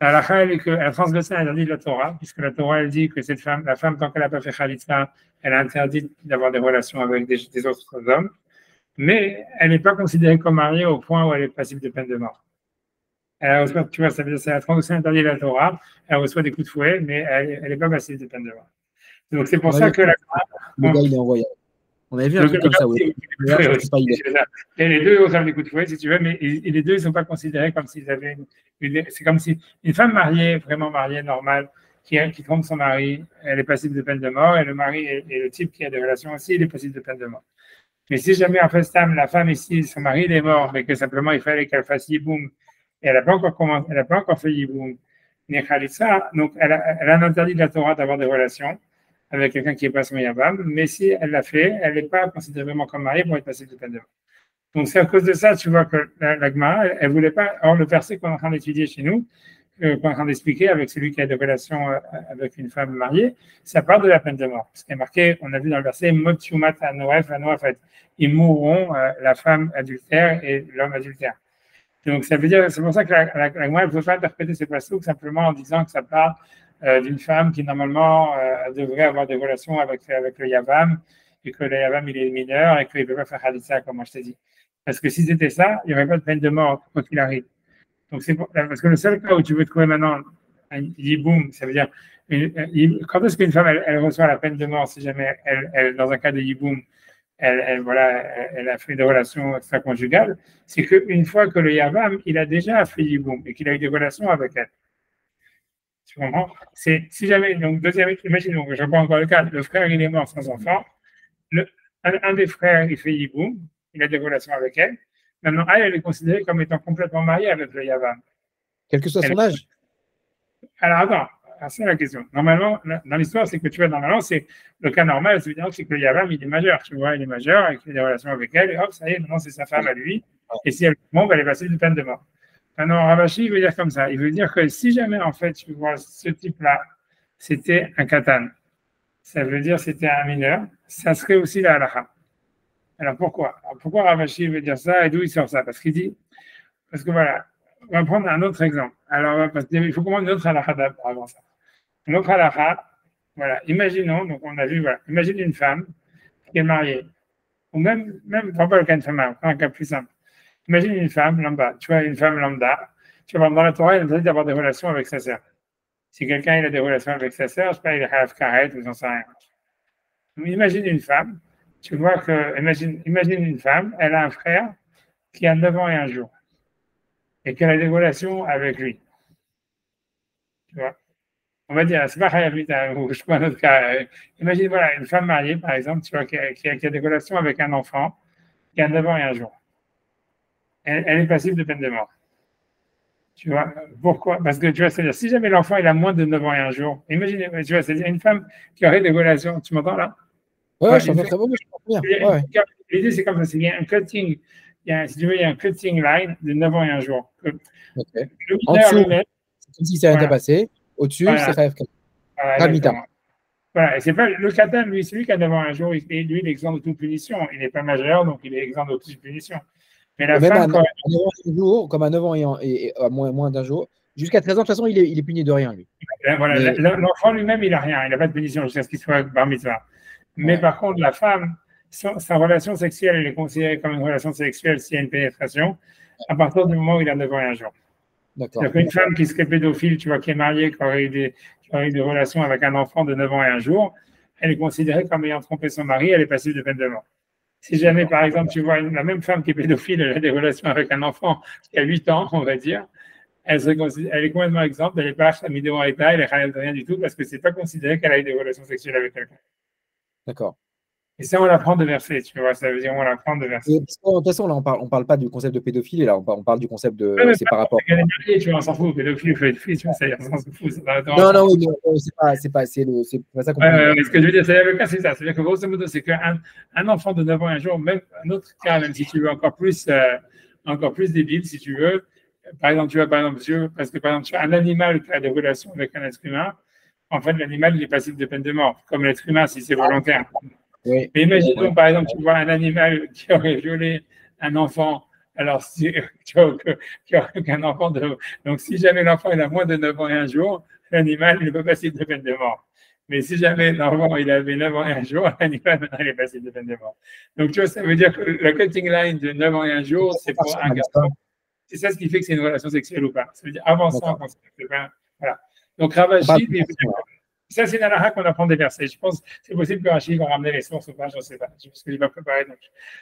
Speaker 2: La halakha, elle est qu'elle a transgressé l'interdit de la Torah, puisque la Torah, elle dit que cette femme, la femme, tant qu'elle n'a pas fait Khalitsa, elle a interdit d'avoir des relations avec des autres hommes, mais elle n'est pas considérée comme mariée au point où elle est passible de peine de mort. Elle reçoit, tu vois, ça veut dire c'est la transgression interdite de la Torah, elle reçoit des coups de fouet, mais elle n'est pas passible de peine de mort. Donc c'est pour ça que la
Speaker 1: le gars, il est envoyé. On avait vu un truc comme ça, oui.
Speaker 2: Et les deux reçoivent des coups de fouet, si tu veux, mais les deux ne sont pas considérés comme s'ils avaient c'est comme si une femme mariée, vraiment mariée, normale, qui trompe son mari, elle est passible de peine de mort, et le mari et le type qui a des relations aussi, il est passible de peine de mort. Mais si jamais, en fait, la femme ici, son mari, il est mort, mais que simplement, il fallait qu'elle fasse yiboum, et elle n'a pas encore commencé, elle n'a pas encore fait yiboum, ni khalitsa, donc elle a un interdit de la Torah d'avoir des relations avec quelqu'un qui n'est pas son yavam, mais si elle l'a fait, elle n'est pas considérée vraiment comme mariée pour être passible de peine de mort. Donc, c'est à cause de ça, tu vois, que la Gemara, elle ne voulait pas, or le verset qu'on est en train d'étudier chez nous, qu'on est en train d'expliquer avec celui qui a des relations avec une femme mariée, ça parle de la peine de mort. Parce qu'il est marqué, on a vu dans le verset, Motsumat Anoef, ils mourront, la femme adultère et l'homme adultère. Donc, ça veut dire, c'est pour ça que la Gemara ne peut pas interpréter ce passage simplement en disant que ça parle d'une femme qui, normalement, devrait avoir des relations avec le Yavam, et que le Yavam, il est mineur, et qu'il ne peut pas faire Haditha, comme moi je t'ai dit. Parce que si c'était ça, il n'y aurait pas de peine de mort, quoi qu'il arrive. Donc, parce que le seul cas où tu veux trouver maintenant un yiboum, ça veut dire, quand est-ce qu'une femme, elle reçoit la peine de mort, si jamais elle dans un cas de yiboum, elle a fait des relations extra-conjugales, c'est qu'une fois que le Yavam, il a déjà fait yiboum et qu'il a eu des relations avec elle. Tu comprends? Si jamais, donc, deuxième, imagine, donc, je reprends encore le cas, le frère, il est mort sans enfant, un des frères, il fait yiboum, il a des relations avec elle. Maintenant, elle est considérée comme étant complètement mariée avec le Yavam.
Speaker 1: Quel que soit son âge.
Speaker 2: Alors, attends, c'est la question. Normalement, dans l'histoire, c'est que tu vois, normalement, c'est le cas normal, c'est que le Yavam, il est majeur, tu vois, il est majeur, et qu'il a des relations avec elle, et hop, ça y est, maintenant, c'est sa femme à lui, et si elle tombe, elle est passée d'une peine de mort. Maintenant, Ravashi, il veut dire comme ça. Il veut dire que si jamais, en fait, tu vois, ce type-là, c'était un katan, ça veut dire c'était un mineur, ça serait aussi la halakha. Alors pourquoi Ravashi veut dire ça et d'où il sort ça? Parce qu'il dit, parce que voilà, on va prendre un autre exemple. Alors, parce qu'il faut comprendre une autre halakha avant ça. Une autre halakha, voilà, imaginons, donc on a vu, voilà, imagine une femme qui est mariée, ou même prends pas le cas d'une femme, prends un cas plus simple. Imagine une femme lambda, tu vois, une femme lambda, tu vas voir dans la Torah, elle a interdit d'avoir des relations avec sa sœur. Si quelqu'un il a des relations avec sa sœur, je sais pas, il est half karet ou j'en sais rien. Mais imagine une femme, tu vois que, imagine une femme, elle a un frère qui a 9 ans et un jour, et qu'elle a des relations avec lui. Tu vois? On va dire, c'est pas Hayabita, ou je prends un autre cas. Imagine, voilà, une femme mariée, par exemple, tu vois, qui a des relations avec un enfant qui a 9 ans et un jour. Elle est passible de peine de mort. Tu vois, pourquoi? Parce que tu vois, c'est-à-dire, si jamais l'enfant il a moins de 9 ans et un jour, imagine, tu vois, c'est-à-dire une femme qui aurait des relations, tu m'entends là?
Speaker 1: Ouais, je t'entends très bien, je t'entends bien. Ouais.
Speaker 2: L'idée, c'est comme ça, il y a un cutting, si tu veux, il y a un cutting line de 9 ans et un jour.
Speaker 1: Okay. En dessous, c'est comme si ça n'était passé. Au-dessus,
Speaker 2: voilà.
Speaker 1: c'est rêve.
Speaker 2: Voilà, et c'est pas le katan, lui, celui qui a 9 ans et un jour, lui, il est exempt de toute punition. Il n'est pas majeur, donc il est exempt de toute punition. Mais la
Speaker 1: même
Speaker 2: femme,
Speaker 1: à 9 ans et un jour, comme à 9 ans et à moins d'un jour, jusqu'à 13 ans, de toute façon, il est puni de rien, lui.
Speaker 2: Voilà, l'enfant lui-même, il n'a rien, il n'a pas de punition jusqu'à ce qu'il soit bar mitzvah. Mais par contre, la femme, sa relation sexuelle, elle est considérée comme une relation sexuelle s'il y a une pénétration, à partir du moment où il a 9 ans et un jour. C'est-à-dire qu'une femme qui serait pédophile, tu vois, qui est mariée, qui aurait eu des relations avec un enfant de 9 ans et un jour, elle est considérée comme ayant trompé son mari, elle est passible de peine de mort. Si jamais, par exemple, tu vois la même femme qui est pédophile, elle a des relations avec un enfant qui a 8 ans, on va dire, elle est complètement exempte, elle n'est pas Hamidou Aïta, elle n'est rien du tout, parce que ce n'est pas considéré qu'elle a eu des relations sexuelles avec quelqu'un.
Speaker 1: D'accord.
Speaker 2: Et ça, on l'apprend de verset, tu vois, ça veut dire on l'apprend de verset.
Speaker 1: De toute façon, là, on parle pas du concept de pédophile, là, on parle du concept de. C'est par rapport.
Speaker 2: Elle est mariée, tu vois, on s'en fout, pédophile, tu vois, ça, on s'en fout.
Speaker 1: Non, oui, c'est pas ça qu'on
Speaker 2: ce que je veux dire, c'est le cas, c'est ça. C'est-à-dire que grosso modo, c'est qu'un enfant de 9 ans un jour, même un autre cas, même si tu veux, encore plus débile, si tu veux. Par exemple, parce que par exemple, tu as un animal qui a des relations avec un être humain, en fait, l'animal, il est passible de peine de mort, comme l'être humain, si c'est volontaire. Oui. Mais imaginons, par exemple, tu vois un animal qui aurait violé un enfant. Alors, tu vois qu'un enfant Donc, si jamais l'enfant il a moins de 9 ans et un jour, l'animal il n'est pas passible de peine de mort. Mais si jamais l'enfant il avait 9 ans et un jour, l'animal maintenant il est passible de peine de mort. Donc, tu vois, ça veut dire que le cutting line de 9 ans et un jour, c'est pour un garçon. C'est ça ce qui fait que c'est une relation sexuelle ou pas. Ça veut dire avant ça, voilà. Donc, Ravashi, ça, c'est une halakha qu'on apprend des versets. Je pense que c'est possible que Rachid va ramener les sources ou pas, je ne sais pas. Parce que je vais préparer. Donc,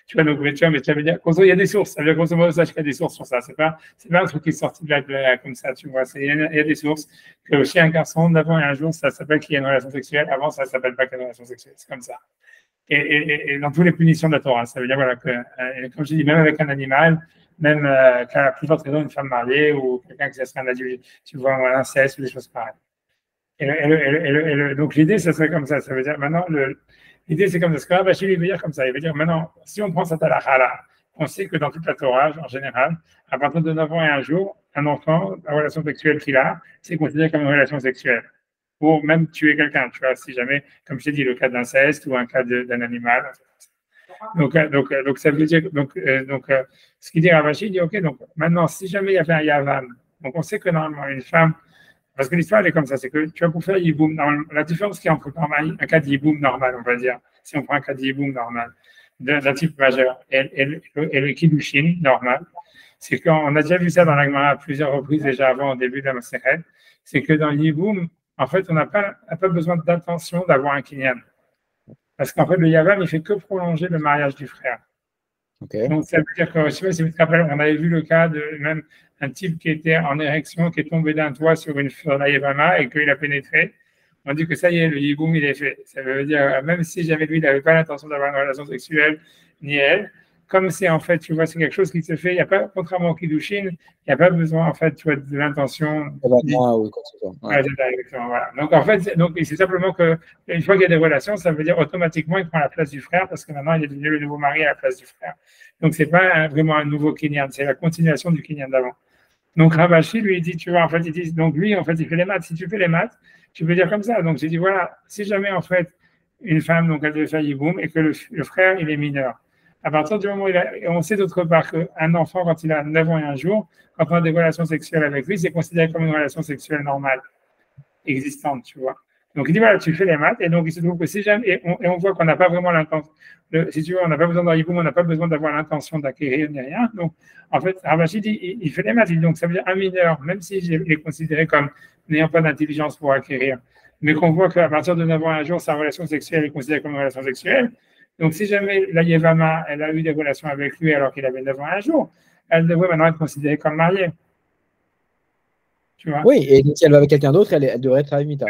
Speaker 2: tu vas nous mais ça veut dire qu'il y a des sources. Ça veut dire grosso modo, qu'il y a des sources sur ça. C'est pas un truc qui est sorti de la comme ça, tu vois. Il y a des sources que chez un garçon, d'avant et un jour, ça s'appelle qu'il y a une relation sexuelle. Avant, ça ne s'appelle pas qu'il y a une relation sexuelle. C'est comme ça. et dans toutes les punitions de la Torah. Ça veut dire voilà, que, comme je dis, même avec un animal, même qu'à la plus forte raison, une femme mariée ou quelqu'un qui serait un adulte, tu vois, l'inceste ou des choses pareilles. Donc l'idée, ça serait comme ça. Ça veut dire maintenant, l'idée, c'est comme ça. Ce que Rabashi veut dire comme ça. Il veut dire maintenant, si on prend cette halakha-là, on sait que dans toute la Torah, en général, à partir de 9 ans et un jour, un enfant, la relation sexuelle qu'il a, c'est considéré comme une relation sexuelle. Ou même tuer quelqu'un, tu vois, si jamais, comme je t'ai dit, le cas d'inceste ou un cas d'un animal. Donc, ça veut dire, ce qu'il dit Ravashi, il dit, OK, donc maintenant, si jamais il y avait un Yavam, donc on sait que normalement, une femme, parce que l'histoire, elle est comme ça, c'est que tu vas pour faire Yiboum, la différence qu'il y a entre un cas de Yiboum normal, on va dire, si on prend un cas de Yiboum normal, d'un type majeur, et le Kiddushin normal, c'est qu'on a déjà vu ça dans la Gemara à plusieurs reprises déjà avant, au début de la Maseret, c'est que dans Yiboum, en fait, on n'a pas besoin d'intention d'avoir un kinyan. Parce qu'en fait, le Yavam, il ne fait que prolonger le mariage du frère.
Speaker 1: Okay.
Speaker 2: Donc, ça veut dire que, je ne sais pas si vous vous rappelez, on avait vu le cas de même un type qui était en érection, qui est tombé d'un toit sur la Yavama et qu'il a pénétré. On dit que ça y est, le Yiboum, il est fait. Ça veut dire, même si jamais lui, il n'avait pas l'intention d'avoir une relation sexuelle, ni elle, comme c'est en fait, tu vois, c'est quelque chose qui se fait, il n'y a pas, contrairement au Kiddushin, il n'y a pas besoin, en fait, tu vois, de l'intention. Voilà. Donc, en fait, c'est simplement qu'une fois qu'il y a des relations, ça veut dire automatiquement, il prend la place du frère parce que maintenant, il est devenu le nouveau mari à la place du frère. Donc, ce n'est pas vraiment un nouveau kinyan, c'est la continuation du kinyan d'avant. Donc, Ravashi, lui, il dit, tu vois, en fait, il dit, donc lui, en fait, il fait les maths. Si tu fais les maths, tu peux dire comme ça. Donc, j'ai dit, voilà, si jamais, en fait, une femme, donc, elle devait faire Yiboum et que le frère, il est mineur. À partir du moment où on sait d'autre part qu'un enfant, quand il a 9 ans et un jour, quand on a des relations sexuelles avec lui, c'est considéré comme une relation sexuelle normale, existante, tu vois. Donc, il dit, voilà, tu fais les maths, et donc, il se trouve que si jamais, et on voit qu'on n'a pas vraiment l'intention, si tu veux, on n'a pas besoin d'avoir Yiboum, on n'a pas besoin d'avoir l'intention d'acquérir ni rien. Donc, en fait, Ravashi dit, il fait les maths, donc ça veut dire un mineur, même s'il est considéré comme n'ayant pas d'intelligence pour acquérir, mais qu'on voit qu'à partir de 9 ans et un jour, sa relation sexuelle est considérée comme une relation sexuelle. Donc, si jamais la Yevama, elle a eu des relations avec lui alors qu'il avait 9 ans un jour, elle devrait maintenant être considérée comme mariée.
Speaker 1: Tu vois? Oui, et si elle va avec quelqu'un d'autre, elle devrait être Avimita.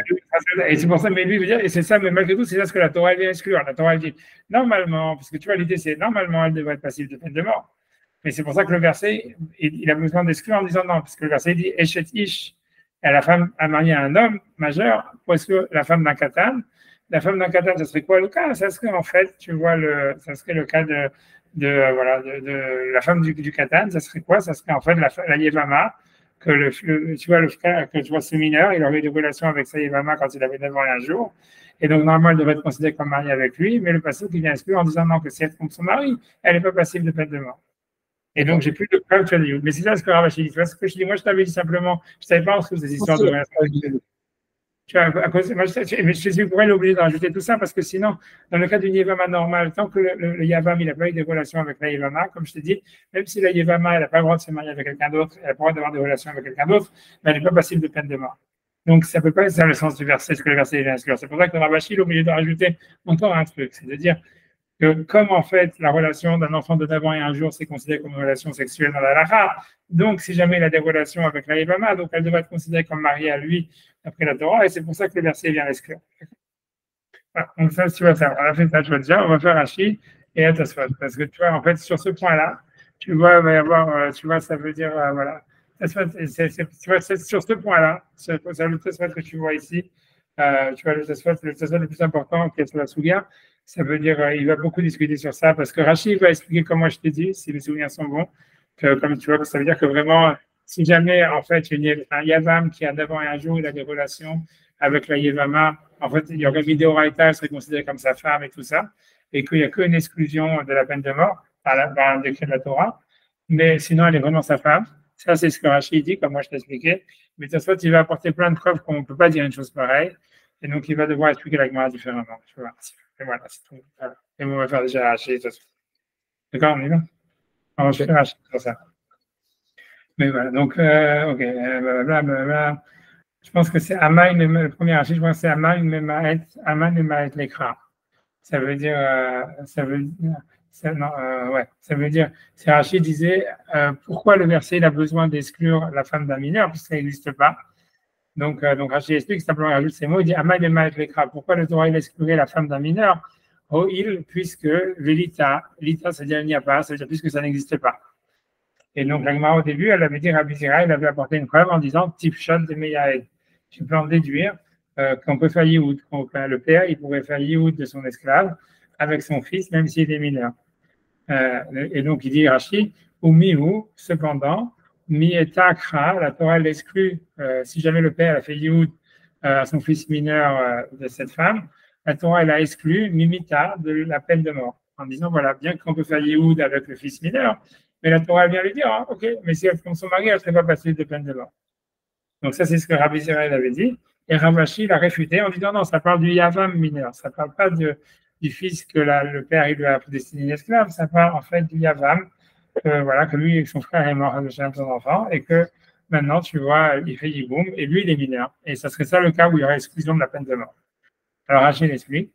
Speaker 2: Et c'est pour ça, mais lui veut dire, et c'est ça, mais malgré tout, c'est ça ce que la Torah vient exclure. La Torah dit, normalement, parce que tu vois, l'idée, c'est normalement, elle devrait être passive de peine de mort. Mais c'est pour ça que le verset, il a besoin d'exclure en disant non, parce que le verset dit, Eshet Ish, et la femme a marié un homme majeur, parce que la femme d'un katan, la femme d'un katan, ça serait quoi le cas? Ça serait en fait, tu vois, ça serait le cas de la femme du katan, ça serait quoi? Ça serait en fait la Yevama, que tu vois, le frère, que tu vois, ce mineur, il aurait eu des relations avec sa Yevama quand il avait 9 ans et un jour. Et donc, normalement, elle devrait être considérée comme mariée avec lui, mais le passage qui vient exclure en disant non, que si elle trompe son mari, elle n'est pas passible de peine de mort. Et donc, j'ai plus de preuves, tu as dit. Mais c'est ça ce que Ravashi dit. Tu vois ce que je dis? Moi, je t'avais dit simplement, je ne savais pas entre ces histoires de relation. Tu vois, mais je suis pour elle obligé de rajouter tout ça parce que sinon, dans le cas d'une Yevama normale, tant que le Yavam n'a pas eu des relations avec la Yevama, comme je t'ai dit, même si la Yevama n'a pas le droit de se marier avec quelqu'un d'autre, elle n'a pas le droit d'avoir des relations avec quelqu'un d'autre, mais elle n'est pas passible de peine de mort. Donc, ça ne peut pas être ça le sens du verset, ce que le verset vient exclure. C'est pour ça que Ravashi est obligé de rajouter encore un truc, c'est de dire que comme en fait la relation d'un enfant de 9 ans et un jour, c'est considéré comme une relation sexuelle dans la Lacha, donc si jamais il a des relations avec la Yevama, donc elle devrait être considérée comme mariée à lui après la Torah, et c'est pour ça que le verset vient l'exclure. Voilà, donc ça, tu vas faire. On a fait ça, tu vois déjà, on va faire Rashi et Atasfot. Parce que tu vois, en fait, sur ce point-là, tu vois, il va y avoir, tu vois, ça veut dire, voilà. Tu vois, sur ce point-là, c'est le Tasfot que tu vois ici, tu vois, le Tasfot le plus important qui est sur la Souga, ça veut dire, il va beaucoup discuter sur ça, parce que Rashi va expliquer, comme moi je t'ai dit, si mes souvenirs sont bons, que, comme tu vois, que ça veut dire que vraiment, si jamais, en fait, un Yavam qui a 9 ans et un jour, il a des relations avec la Yevama, en fait, il y aurait Midoraita, elle serait considérée comme sa femme et tout ça, et qu'il n'y a qu'une exclusion de la peine de mort par un décret de la Torah, mais sinon, elle est vraiment sa femme. Ça, c'est ce que Rachid dit, comme moi je t'ai expliqué. Mais de toute façon, il va apporter plein de preuves qu'on ne peut pas dire une chose pareille, et donc il va devoir expliquer la Gemara différemment. Tu vois. Et voilà, c'est tout. Voilà. Et on va faire déjà Rachid. D'accord, on y va? Alors, je fais Rachid sur ça. Mais voilà, donc, ok, blablabla. Je pense que c'est Amaï, le premier article, je pense que c'est Amaï, Memaet Lekra. Ça veut dire, ça veut dire, c'est Rachid disait, pourquoi le verset il a besoin d'exclure la femme d'un mineur, puisque ça n'existe pas. Donc Rachid explique, simplement, il ajoute ces mots, il dit Amaï, Memaet Lekra. Pourquoi le Torah il exclurait la femme d'un mineur? Ho'il, puisque l'ita, c'est-à-dire il n'y a pas, c'est-à-dire puisque ça n'existe pas. Et donc, la Gemara, au début, elle avait dit, Rabbi Zira, il avait apporté une preuve en disant, Tipshot de Meyael. Tu peux en déduire qu'on peut faire Yehud. Le père, il pourrait faire Yehud de son esclave avec son fils, même s'il est mineur. Et donc, il dit, Rashi, ou mihu, cependant, mi etakra, la Torah l'exclut, si jamais le père a fait Yehud à son fils mineur de cette femme, la Torah, elle a exclu mimita de la peine de mort, en disant, voilà, bien qu'on peut faire Yehud avec le fils mineur, mais la Torah vient lui dire, ah, ok, mais si elle trompe son mari, elle ne serait pas passible de peine de mort. Donc ça, c'est ce que Rabbi Zeraï avait dit. Et Ravashi l'a réfuté en disant, non, ça parle du Yavam mineur, ça ne parle pas du fils que le père il lui a destiné une esclave, ça parle en fait du Yavam, voilà, que lui, son frère est mort de son enfant, et que maintenant, tu vois, il fait Yiboum, et lui, il est mineur. Et ça serait ça le cas où il y aurait exclusion de la peine de mort. Alors Rachid explique.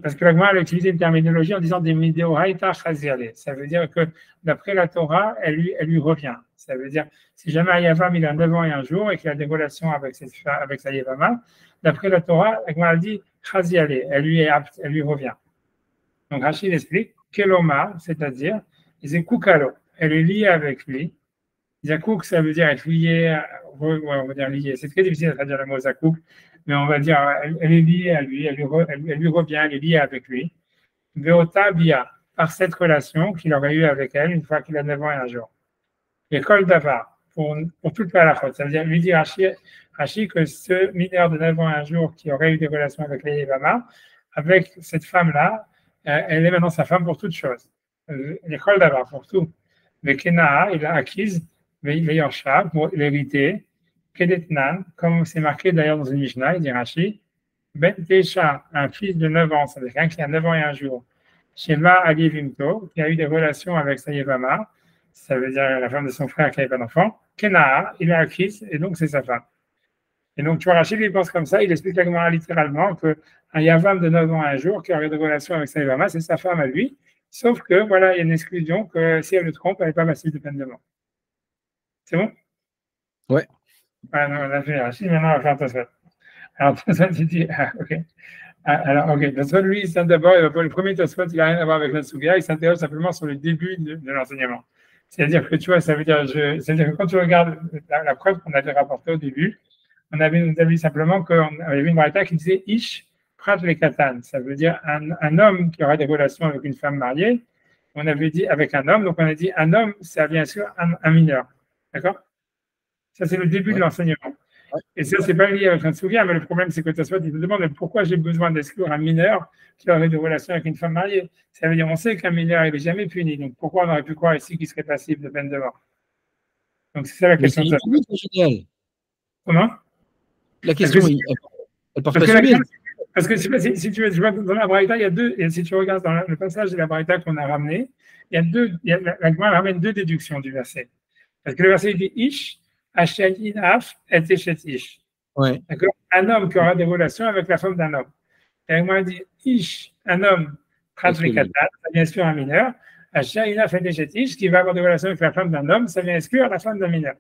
Speaker 2: Parce que la Gemara a utilisé une terminologie en disant des midéoraïta chaziale. Ça veut dire que d'après la Torah, elle lui revient. Ça veut dire, si jamais un Yavam il a 9 ans et un jour et qu'il a des relations avec sa Yavama, d'après la Torah, la Gemara dit chaziale, elle lui revient. Donc Rachid explique, keloma, c'est-à-dire, c'est kukalo, elle est liée avec lui. Zakouk, ça veut dire être lié, on va dire lié. C'est très difficile de traduire le mot zakouk, mais on va dire, elle est liée à lui, elle lui revient, elle est liée avec lui. Veota bia, par cette relation qu'il aurait eue avec elle une fois qu'il a 9 ans et un jour. Et kol davar, pour toute la faute, ça veut dire lui dire Rashi que ce mineur de 9 ans et un jour qui aurait eu des relations avec les Yevama, avec cette femme-là, elle est maintenant sa femme pour toute chose. Les kol davar, pour tout. Le Kenaa, il a acquise Veyorsha pour l'hériter, Kedetnan, comme c'est marqué d'ailleurs dans une Mishnah, il dit Rashi, Ben Tesha, un fils de 9 ans, c'est-à-dire quelqu'un qui a 9 ans et un jour, Shema Alivimto, qui a eu des relations avec sa Yevama, ça veut dire la femme de son frère qui n'avait pas d'enfant, Kenaa, il a acquise, et donc c'est sa femme. Et donc, tu vois, Rachid, il pense comme ça, il explique la Gemara littéralement qu'un Yavam de 9 ans et un jour qui aurait des relations avec sa Yevama, c'est sa femme à lui, sauf que, voilà, il y a une exclusion que si elle le trompe, elle n'est pas passible de peine de mort. C'est bon?
Speaker 1: Ouais.
Speaker 2: Ah non, on a fait Rachid, maintenant on va faire Tosfot. Alors, Tosfot, il dit, ok. Alors, ok, Tosfot, lui, d'abord, le premier Tosfot, il n'a rien à voir avec la Sugia, il s'interroge simplement sur le début de l'enseignement. C'est-à-dire que, tu vois, ça veut dire que quand tu regardes la preuve qu'on avait rapportée au début, nous avons vu simplement qu'on avait vu une braïta qui disait Ish prat le katan. Ça veut dire un homme qui aura des relations avec une femme mariée. On avait dit avec un homme, donc on a dit un homme, c'est bien sûr un mineur. D'accord? Ça, c'est le début de l'enseignement. Et ça, c'est pas lié avec un souvenir, mais le problème, c'est que Tosfot, il te demande pourquoi j'ai besoin d'exclure un mineur qui aurait des relations avec une femme mariée. Ça veut dire, on sait qu'un mineur, il n'est jamais puni. Donc, pourquoi on aurait pu croire ici qu'il serait passible de peine de mort? Donc, c'est ça la question.
Speaker 1: C'est génial.
Speaker 2: Comment?
Speaker 1: La question, elle porte pas sur lui.
Speaker 2: Parce que si tu vois, dans la Braïta, il y a deux, et si tu regardes dans le passage de la Braïta qu'on a ramené, la Gemara ramène deux déductions du verset. Parce que le verset dit Ish, Hachem Inaf, et Eshet Ish.
Speaker 1: Ouais.
Speaker 2: D'accord? Un homme qui aura des relations avec la femme d'un homme. Et la Gemara dit Ish, un homme, bien sûr un mineur, Hachem Inaf, et Eshet Ish, qui va avoir des relations avec la femme d'un homme, ça vient exclure la femme d'un mineur.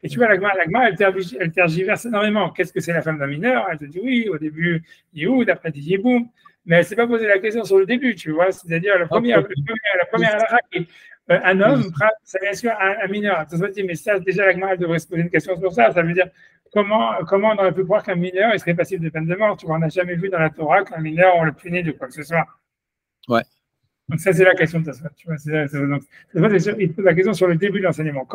Speaker 2: Et tu vois, la Gemara, elle tergiverse énormément. Qu'est-ce que c'est la femme d'un mineur? Elle te dit oui, au début, Yehoud, après, elle dit Yiboum. Mais elle ne s'est pas posé la question sur le début, tu vois. C'est-à-dire, la première halakha qui un homme, ça bien sûr un mineur. Ça se dit, mais ça, déjà, la Gemara, elle devrait se poser une question sur ça. Ça veut dire, comment on aurait pu croire qu'un mineur, il serait passible de peine de mort? Tu vois, on n'a jamais vu dans la Torah qu'un mineur, on le punit de quoi que ce soit.
Speaker 1: Ouais.
Speaker 2: Donc, ça, c'est la question de Tosfot. Tu vois, il pose la question sur le début de l'enseignement.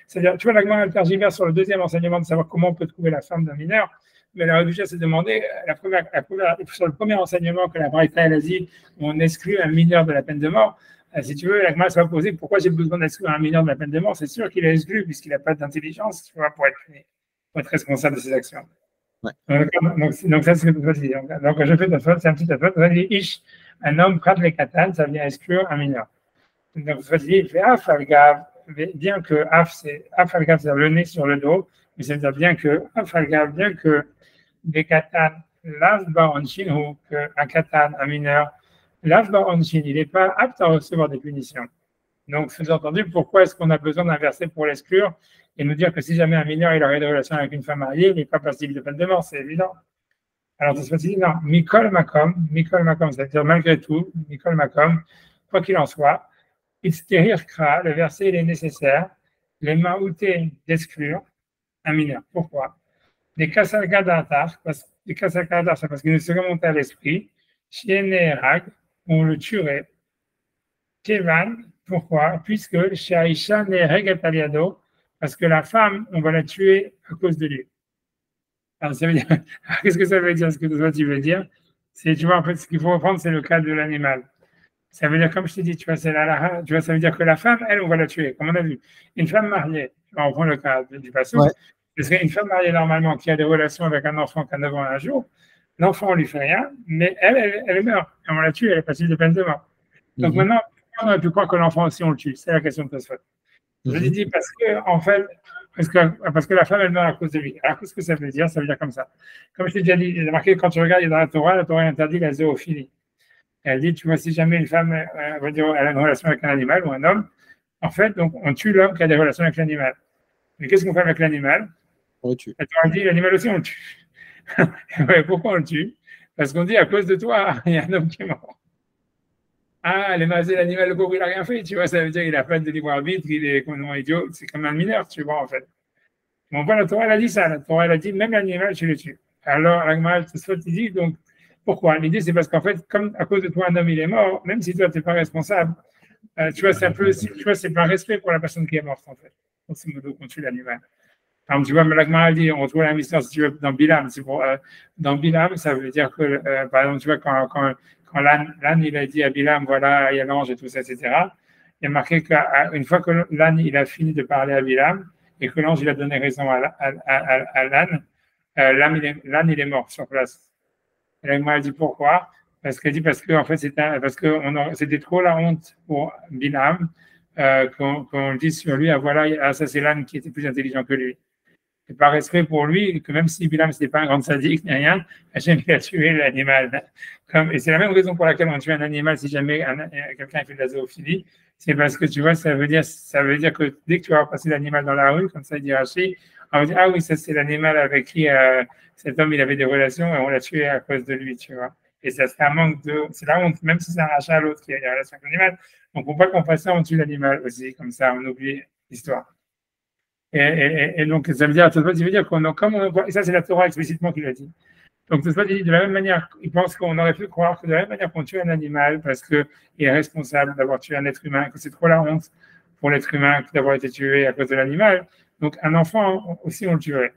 Speaker 2: C'est-à-dire, tu vois, la Gemara tergiverse sur le deuxième enseignement de savoir comment on peut trouver la femme d'un mineur. Mais la Réducha s'est demandé, sur le premier enseignement que la Braïta elle a dit, on exclut un mineur de la peine de mort. Si tu veux, la Gemara se va poser pourquoi j'ai besoin d'exclure un mineur de la peine de mort. C'est sûr qu'il est exclu puisqu'il n'a pas d'intelligence, tu vois, pour être responsable de ses actions.
Speaker 1: Ouais.
Speaker 2: Donc, ça, c'est ce que tu dis. Donc, je fais c'est un petit Tosfot. Ça dit Ish, un homme prat le katan, ça vient exclure un mineur. Donc, ça dit, il fait af algav, bien que af, c'est le nez sur le dos, mais ça veut dire bien que af algav, bien que des katan, lav ba'onchin, ou qu'un katan, un mineur, lav ba'onchin, il n'est pas apte à recevoir des punitions. Donc, sous-entendu, pourquoi est-ce qu'on a besoin d'un verset pour l'exclure et nous dire que si jamais un mineur il aurait des relations avec une femme mariée, il n'est pas passible de peine de mort, c'est évident. Alors, Tosfot dit non, Mikol Makom, c'est-à-dire malgré tout, Mikol Makom, quoi qu'il en soit, Isterir Kra, le verset il est nécessaire, les Maouté d'exclure un mineur. Pourquoi? Les Kasakadatar, c'est parce qu'il ne se remonte à l'esprit, Chiene Rag, on le tuerait. Kevan, pourquoi? Puisque chez Aïcha, les Regataliado, parce que la femme, on va la tuer à cause de lui. Alors, ça veut dire, qu'est-ce que ça veut dire? Ce que toi, tu veux dire, c'est, tu vois, en fait, ce qu'il faut reprendre, c'est le cas de l'animal. Ça veut dire, comme je t'ai dit, tu vois, tu vois, ça veut dire que la femme, elle, on va la tuer, comme on a vu. Une femme mariée, on prend le cas du passé,
Speaker 1: Ouais.
Speaker 2: parce qu'une femme mariée, normalement, qui a des relations avec un enfant qui a 9 ans un jour, l'enfant, on lui fait rien, mais elle meurt. Et on la tue, elle est passible de peine de mort. Donc maintenant, on aurait pu croire que l'enfant aussi, on le tue. C'est la question de Tosfot. Je lui dis parce que, en fait, parce que la femme, elle meurt à cause de lui. Alors, qu'est-ce que ça veut dire? Ça veut dire comme ça. Comme je t'ai déjà dit, il est marqué, quand tu regardes dans la Torah interdit la zoophilie. Elle dit, tu vois, si jamais une femme, va dire, elle a une relation avec un animal ou un homme, en fait, donc, on tue l'homme qui a des relations avec l'animal. Mais qu'est-ce qu'on fait avec l'animal?
Speaker 1: On le tue.
Speaker 2: La Torah dit, l'animal aussi, on le tue. Ouais, pourquoi on le tue? Parce qu'on dit, à cause de toi, il y a un homme qui est mort. Ah, l'animal, le pauvre, il n'a rien fait, tu vois, ça veut dire qu'il n'a pas de libre arbitre, il est complètement idiot, c'est comme un mineur, tu vois, en fait. Bon, voilà, la Torah, elle a dit ça, la Torah, elle a dit, même l'animal, tu le tues. Alors, l'animal, il dit, donc, pourquoi? L'idée, c'est parce qu'en fait, comme à cause de toi, un homme, il est mort, même si toi, tu n'es pas responsable, tu vois, c'est un peu, tu vois, c'est pas respect pour la personne qui est morte, en fait. Donc, c'est modo qu'on tue l'animal. Par exemple, tu vois, l'Agmara dit, on retrouve la mission, si tu veux, dans Bilam. Dans Bilam, ça veut dire que, par exemple, tu vois, quand l'âne, il a dit à Bilam, voilà, il y a l'ange et tout ça, etc., il y a marqué qu'une fois que l'âne, il a fini de parler à Bilam et que l'ange, il a donné raison à l'âne, l'âne, il est mort sur place. Et l'Agmara dit pourquoi? Parce qu'elle dit parce que, en fait, c'était trop la honte pour Bilam qu'on dise sur lui, ah voilà, ça c'est l'âne qui était plus intelligent que lui. Et par respect pour lui, que même si Bilam, ce n'était pas un grand sadique, ni rien, Hachem a tué l'animal. Et c'est la même raison pour laquelle on tue un animal si jamais quelqu'un fait de la zoophilie. C'est parce que tu vois, ça veut dire que dès que tu vas passer l'animal dans la rue, comme ça, il dit Rashi, on va dire, ah oui, ça c'est l'animal avec qui cet homme il avait des relations et on l'a tué à cause de lui, tu vois. Et ça serait un manque c'est la honte, même si c'est un rachat à l'autre qui a des relations avec l'animal. Donc, pour pas qu'on fasse ça, on tue l'animal aussi, comme ça, on oublie l'histoire. Et donc, ça veut dire qu'on a, comme on voit, et ça, c'est la Torah explicitement qui l'a dit. Donc, il dit de la même manière, il pense qu'on aurait pu croire que de la même manière qu'on tue un animal parce qu'il est responsable d'avoir tué un être humain, que c'est trop la honte pour l'être humain d'avoir été tué à cause de l'animal. Donc, un enfant aussi, on le tuerait.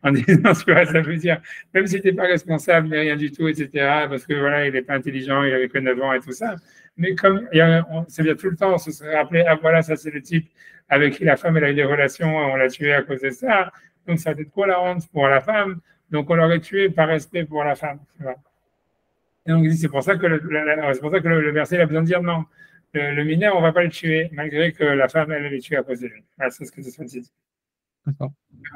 Speaker 2: En disant, tu vois, ça veut dire, même si tu n'es pas responsable, ni rien du tout, etc., parce que voilà, il n'est pas intelligent, il avait que 9 ans et tout ça. Mais comme ça veut dire tout le temps, on se serait rappelé, ah voilà, ça c'est le type avec qui la femme elle a eu des relations, on l'a tué à cause de ça. Donc ça a été trop la honte pour la femme, donc on l'aurait tué par respect pour la femme. Tu vois. Et donc c'est pour ça que le verset il a besoin de dire non, le mineur, on ne va pas le tuer, malgré que la femme elle est tuée à cause de lui. Voilà, c'est ce que ça dit.
Speaker 1: D'accord.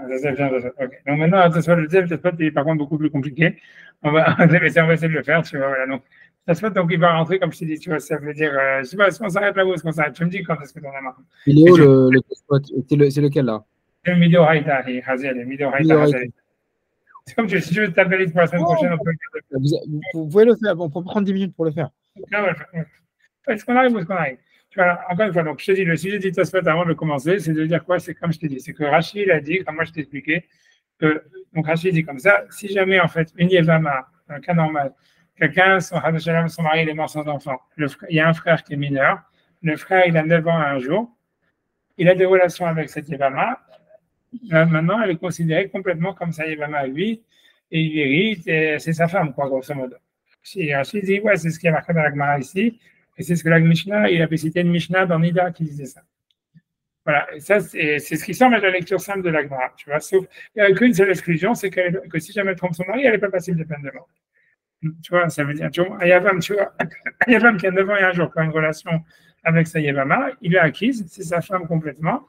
Speaker 2: Okay. Donc maintenant, le deuxième Tosfot est par contre beaucoup plus compliqué. On va essayer de le faire, tu vois. Voilà. Donc, Tosfot, donc il va rentrer, comme je t'ai dit, tu vois, ça veut dire, je sais pas, est-ce qu'on s'arrête là ou est-ce qu'on s'arrête? Tu me dis quand est-ce que tu en as marre.
Speaker 1: Il est où le Tosfot? C'est lequel là?
Speaker 2: C'est le Mido Haïta, c'est comme si tu veux t'appeler pour la semaine prochaine.
Speaker 1: Vous pouvez le faire, on peut prendre 10 minutes pour le faire.
Speaker 2: Est-ce qu'on arrive ou est-ce qu'on arrive? Encore une fois, donc je te dis, le sujet du Tosfot avant de commencer, c'est de dire quoi? C'est comme je t'ai dit, c'est que Rachid a dit, comme moi je t'ai expliqué, donc Rachid dit comme ça, si jamais en fait, une Yevama, un cas normal, quelqu'un, son mari, il est mort sans enfant, il y a un frère qui est mineur, le frère, il a 9 ans un jour, il a des relations avec cette Yevama, maintenant, elle est considérée complètement comme sa Yevama à lui, et il hérite, et c'est sa femme, quoi, grosso modo. Rachid dit, ouais, c'est ce qui est marqué dans la Gemara ici. Et c'est ce que la Mishnah, il avait cité une Mishnah dans Nida qui disait ça. Voilà, et ça, c'est ce qui semble être la lecture simple de la Gemara, tu vois, sauf il n'y a qu'une seule exclusion, c'est que si jamais elle trompe son mari, elle n'est pas passible de peine de mort. Tu vois, ça veut dire, il y a femme, tu vois, il y a femme qui a 9 ans et un jour qui a une relation avec sa Yevama, il l'a acquise, c'est sa femme complètement.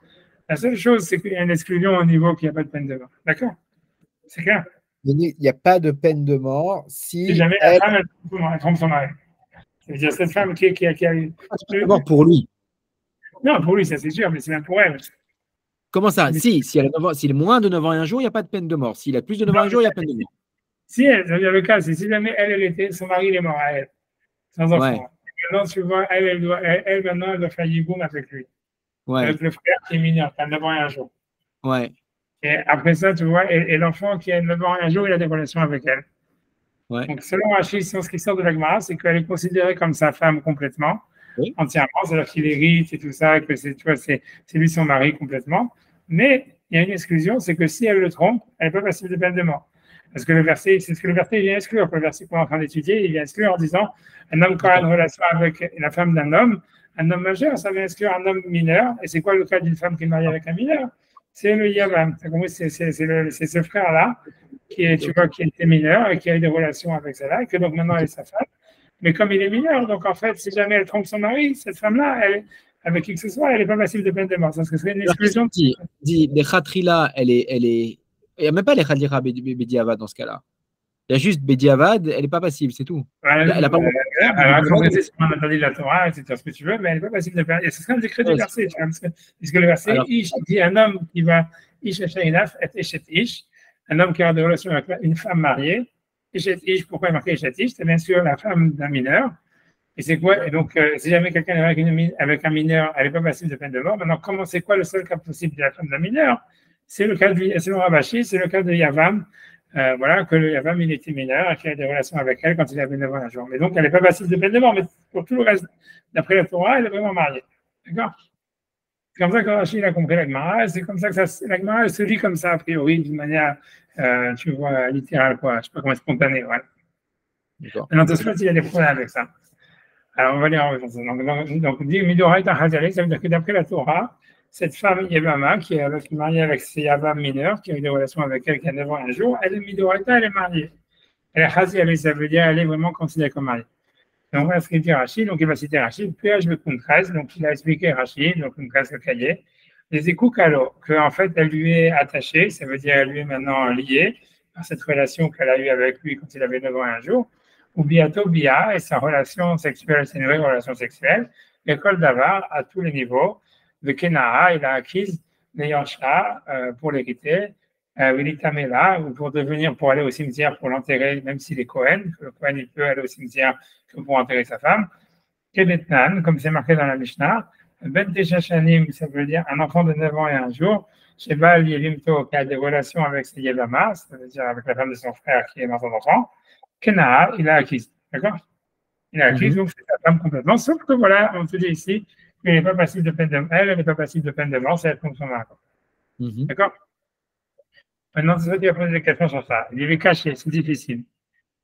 Speaker 2: La seule chose, c'est qu'il y a une exclusion au niveau qu'il n'y a pas de peine de mort. D'accord? C'est clair?
Speaker 1: Il n'y a pas de peine de mort si
Speaker 2: jamais la femme, elle trompe son mari. C'est-à-dire cette femme qui a eu.
Speaker 1: D'abord pour lui.
Speaker 2: Non, pour lui, ça c'est sûr, mais c'est même pour elle.
Speaker 1: Comment ça? Si elle a 9 ans, s'il est moins de 9 ans et un jour, il n'y a pas de peine de mort. S'il a plus de 9 ans et un jour, il y a peine de mort.
Speaker 2: Si elle, ça veut dire le cas, c'est si jamais elle était, son mari il est mort à elle, sans enfant.
Speaker 1: Ouais.
Speaker 2: Et maintenant, tu vois, maintenant, elle doit faire yiboum avec lui,
Speaker 1: Ouais.
Speaker 2: avec le frère qui est mineur, qui a 9 ans et un jour.
Speaker 1: Ouais.
Speaker 2: Et après ça, tu vois, et l'enfant qui a 9 ans et un jour, il a des relations avec elle.
Speaker 1: Ouais.
Speaker 2: Donc, selon Rachid, ce qui sort de la Gemara, c'est qu'elle est considérée comme sa femme complètement,
Speaker 1: Oui.
Speaker 2: entièrement, c'est-à-dire qu'il hérite et tout ça, que c'est, tu vois, c'est lui son mari complètement. Mais il y a une exclusion, c'est que si elle le trompe, elle peut passer de peine de mort. Parce que le verset, c'est ce que le verset vient exclure. Le verset qu'on est en train d'étudier, il vient exclure en disant un homme qui a une relation avec la femme d'un homme, un homme majeur, ça vient exclure un homme mineur. Et c'est quoi le cas d'une femme qui est mariée avec un mineur? C'est le Yavam. C'est ce frère-là qui est, tu vois, qui était mineur et qui a eu des relations avec celle-là, et que donc maintenant elle est sa femme. Mais comme il est mineur, donc en fait, si jamais elle trompe son mari, cette femme-là, avec qui que ce soit, elle n'est pas passible de peine de mort. Ça serait une exclusion.
Speaker 1: Dit, les khatrila, elle est. Il n'y a même pas les khatira Bediavad dans ce cas-là. Il y a juste Bediavad, elle n'est pas passible, c'est tout.
Speaker 2: Alors, il faut rester sur un interdit de la Torah, etc., ce que tu veux, mais elle n'est pas passible de peine. Et ce serait un décret du verset, puisque le verset, Ish dit un homme qui va, Ish Hashainaf et Eshet Ish, un homme qui a des relations avec une femme mariée. Eshet Ish, pourquoi il est marqué Eshet Ish? C'est bien sûr la femme d'un mineur. Et c'est quoi? Et donc, si jamais quelqu'un est avec un mineur, elle n'est pas passible de peine de mort. Maintenant, comment c'est quoi le seul cas possible de la femme d'un mineur? C'est le cas de, selon Rabashi, c'est le cas de Yavam. Voilà, que le Yavam, il était mineur et qu'il a des relations avec elle quand il avait 9 ans un jour. Mais donc, elle n'est pas passible de peine de mort, mais pour tout le reste, d'après la Torah, elle est vraiment mariée. D'accord? C'est comme ça que Rashi a compris la Gemara, c'est comme ça que la Gemara se lit comme ça, a priori, d'une manière, tu vois, littérale, quoi. Je ne sais pas comment spontanée, voilà. Maintenant, Tosfot, il y a des problèmes avec ça. Alors, on va lire en réponse. Donc, dit Midoraita Hazali, ça veut dire que d'après la Torah, cette femme Yevama, qui est mariée avec ses Yavam mineurs, qui a eu des relations avec elle qui a 9 ans un jour, elle est Midoraita, elle est mariée. Elle est Hazali, ça veut dire elle est vraiment considérée comme mariée. Donc, voilà ce qu'il dit Rachid. Donc, il va citer Rachid. Puis, je vais Kuntraz. Donc, il a expliqué Rachid, donc Kuntraz le cahier. Les écoutes alors, qu'en fait, elle lui est attachée, ça veut dire elle lui est maintenant liée par cette relation qu'elle a eue avec lui quand il avait 9 ans un jour. Ou biato bia, et sa relation sexuelle, c'est une vraie relation sexuelle. L'école d'Avar, à tous les niveaux, de Kenara, il a acquis Neyansha pour l'hériter, Vilitamela, ou pour aller au cimetière pour l'enterrer, même s'il est Cohen, le Cohen il peut aller au cimetière que pour enterrer sa femme. Kedetnan, comme c'est marqué dans la Mishnah, Ben Teshashanim, ça veut dire un enfant de 9 ans et un jour, Shebal Yelimto, qui a des relations avec ses Yevama, ça veut dire avec la femme de son frère qui est dans son enfant. Kenaa, il a acquis. D'accord? Il a acquis, donc c'est sa femme complètement. Sauf que voilà, on te dit ici qu'elle n'est pas passible de peine de mort. Elle n'est pas passible de peine de mort, c'est elle contre son mari. D'accord? Maintenant, c'est ça qui va poser des questions sur ça. Il est caché, c'est difficile.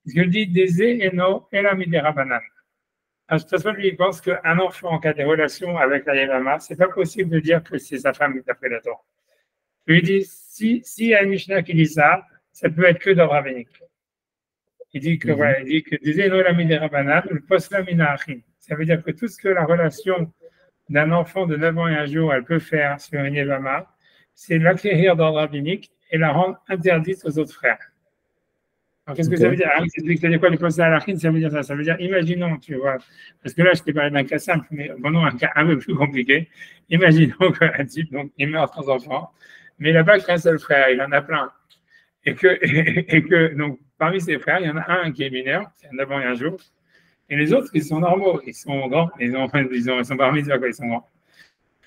Speaker 2: Parce qu'il dit Désé et no, et la midera banane. De toute façon, lui, il pense qu'un enfant qui a des relations avec la Yevama, c'est pas possible de dire que c'est sa femme qui a fait la Torah. Lui dit si il y a une Mishnah qui dit ça, ça peut être que dans Rabbinique. Il dit que, voilà, il dit que ça veut dire que tout ce que la relation d'un enfant de 9 ans et un jour, elle peut faire sur une Yevama, c'est l'acquérir d'ordre rabbinique et la rendre interdite aux autres frères. Alors, qu'est-ce que ça veut dire? Ça veut quoi le poste à la ça veut dire ça. Ça veut dire, imaginons, tu vois, parce que là, je t'ai parlé d'un cas simple, mais prenons un cas un peu plus compliqué. Imaginons qu'un type, donc, il meurt sans enfant, mais il n'a pas qu'un seul frère, il en a plein. Et que, donc, parmi ses frères, il y en a un qui est mineur, c'est un 9 ans et un jour, et les autres, ils sont normaux, ils sont grands, ils sont parmi eux, ils sont grands.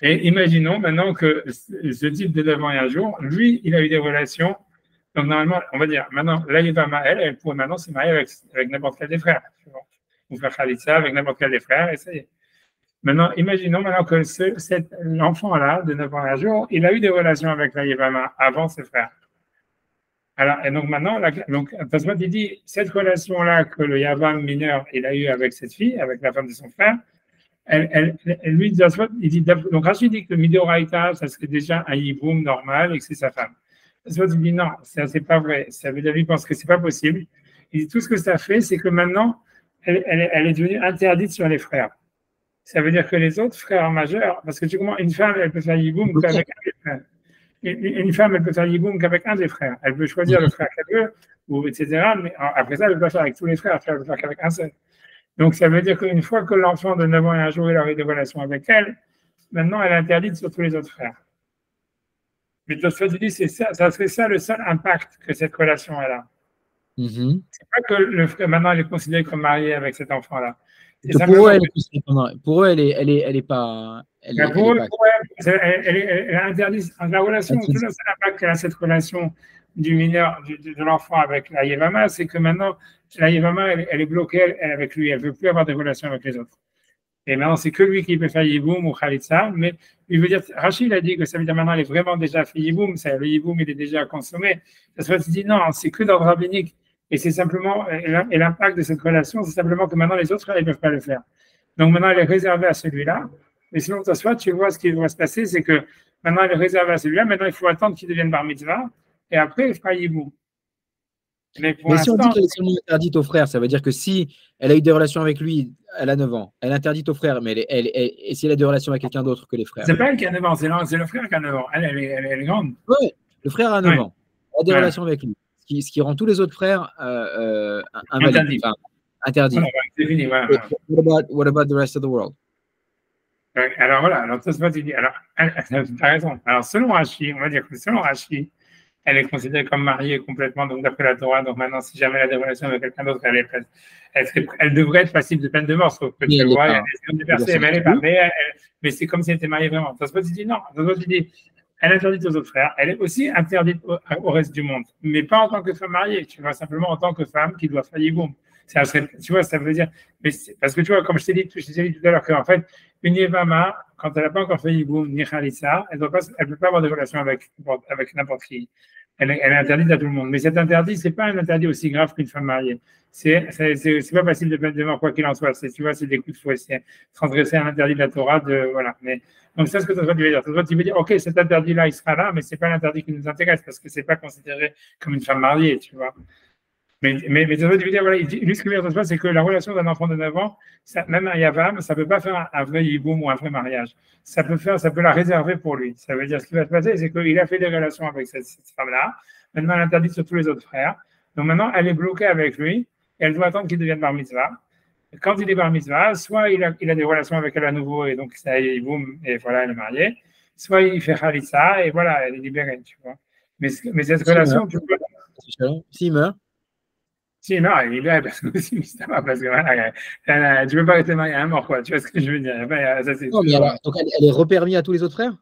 Speaker 2: Et imaginons maintenant que ce type de 9 ans et un jour, lui, il a eu des relations. Donc, normalement, on va dire, maintenant, là, elle pourrait maintenant se marier avec n'importe quel des frères. Ou faire Khalitsa avec n'importe quel des frères, et ça y est. Maintenant, imaginons maintenant que l'enfant-là, de 9 ans et un jour, il a eu des relations avec la Yevama avant ses frères. Alors, et donc maintenant, Tosfot, il dit, cette relation-là que le Yavam mineur, il a eu avec cette fille, avec la femme de son frère, lui, Tosfot, il dit, donc Rachid dit que le Midoraïta, ça serait déjà un Yiboum normal et que c'est sa femme. Tosfot, il dit non, ça c'est pas vrai. Ça veut dire, lui pense que c'est pas possible. Il dit, tout ce que ça fait, c'est que maintenant, elle est devenue interdite sur les frères. Ça veut dire que les autres frères majeurs, parce que tu comprends, une femme, elle peut faire Yiboum qu'avec un des frères. Une femme, elle peut faire Yiboum qu'avec un des frères. Elle peut choisir le frère qu'elle veut, ou etc. Mais après ça, elle ne peut pas faire avec tous les frères, elle ne peut faire qu'avec un seul. Donc, ça veut dire qu'une fois que l'enfant de 9 ans et un jour, il a eu des relations avec elle, maintenant, elle est interdite sur tous les autres frères. Mais Tosfot dit, ça serait ça le seul impact que cette relation a. C'est pas que le frère, maintenant, elle est considérée comme mariée avec cet enfant-là.
Speaker 1: Pour eux, elle est pas.
Speaker 2: Pour eux, elle est interdite. La relation, tout l'impact qu'elle a cette relation du mineur, de l'enfant avec la Yévama, c'est que maintenant, la Yévama, elle est bloquée avec lui. Elle ne veut plus avoir de relation avec les autres. Et maintenant, c'est que lui qui peut faire Yiboum ou Khalitsa. Mais il veut dire, Rachid a dit que ça veut dire maintenant, elle est vraiment déjà fait Yiboum. Le Yiboum, il est déjà consommé. Ça se fait, il dit non, c'est que dans le rabbinique. Et c'est simplement, et l'impact de cette relation, c'est simplement que maintenant, les autres, ils ne peuvent pas le faire. Donc maintenant, elle est réservée à celui-là. Mais sinon, toi, tu vois, ce qui va se passer, c'est que maintenant, elle est réservée à celui-là. Maintenant, il faut attendre qu'il devienne bar mitzvah. Et après, il fera Yiboum.
Speaker 1: Mais si on dit qu'elle est seulement interdite aux frères, ça veut dire que si elle a eu des relations avec lui, elle a 9 ans, elle est interdite aux frères, mais et si elle a des relations avec quelqu'un d'autre que les frères?
Speaker 2: C'est pas elle qui a 9 ans, c'est le frère qui a 9 ans. Elle est grande.
Speaker 1: Oui, le frère a 9 ans. Elle a des relations avec lui. Ce qui rend tous les autres frères invalides. Interdits. What about the rest of the world?
Speaker 2: Alors voilà, alors ça se passe, tu dis, alors, tu as raison. Alors selon Rashi, on va dire que selon Rashi, elle est considérée comme mariée complètement, donc d'après la Torah. Donc maintenant, si jamais elle a des relations avec quelqu'un d'autre, elle devrait être passible de peine de mort, sauf que tu vois, elle est déversée, mais elle n'est pas. Mais c'est comme si elle était mariée vraiment. Ça se passe, tu dis non. Ça se passe, tu dis, elle est interdite aux autres frères. Elle est aussi interdite au reste du monde, mais pas en tant que femme mariée, tu vois, simplement en tant que femme qui doit faire yiboum. Tu vois, ça veut dire, parce que tu vois, comme je t'ai dit tout à l'heure, qu'en fait, une Yevama, quand elle n'a pas encore fait Yiboum ni Khalitsa, elle ne peut pas avoir de relation avec n'importe qui. Elle est interdite à tout le monde. Mais cet interdit, ce n'est pas un interdit aussi grave qu'une femme mariée. C'est pas facile de peine de mort, quoi qu'il en soit. Tu vois, c'est des coups de fouet. C'est transgresser un interdit de la Torah. Voilà. Mais, donc, c'est ce que tu veux dire. Tu veux dire, OK, cet interdit-là, il sera là, mais ce n'est pas l'interdit qui nous intéresse parce que ce n'est pas considéré comme une femme mariée, tu vois. Mais ça veut dire, voilà, lui, ce qu'il veut dire, c'est que la relation d'un enfant de 9 ans, même un Yavam, ça ne peut pas faire un vrai Yiboum ou un vrai mariage. Ça peut la réserver pour lui. Ça veut dire, ce qui va se passer, c'est qu'il a fait des relations avec cette femme-là. Maintenant, elle interdit sur tous les autres frères. Donc maintenant, elle est bloquée avec lui et elle doit attendre qu'il devienne bar mitzvah. Quand il est bar mitzvah, soit il a des relations avec elle à nouveau et donc ça y est, Yiboum, et voilà, elle est mariée. Soit il fait Khalitsa et voilà, elle est libérée, tu vois. Mais cette relation, tu peux.
Speaker 1: S'il meurt.
Speaker 2: Si, non, il est parce que parce que voilà, tu ne peux pas rester marié à un mort, quoi. Tu vois ce que je veux dire? Ça,
Speaker 1: non, mais alors, donc elle est repermise à tous les autres frères?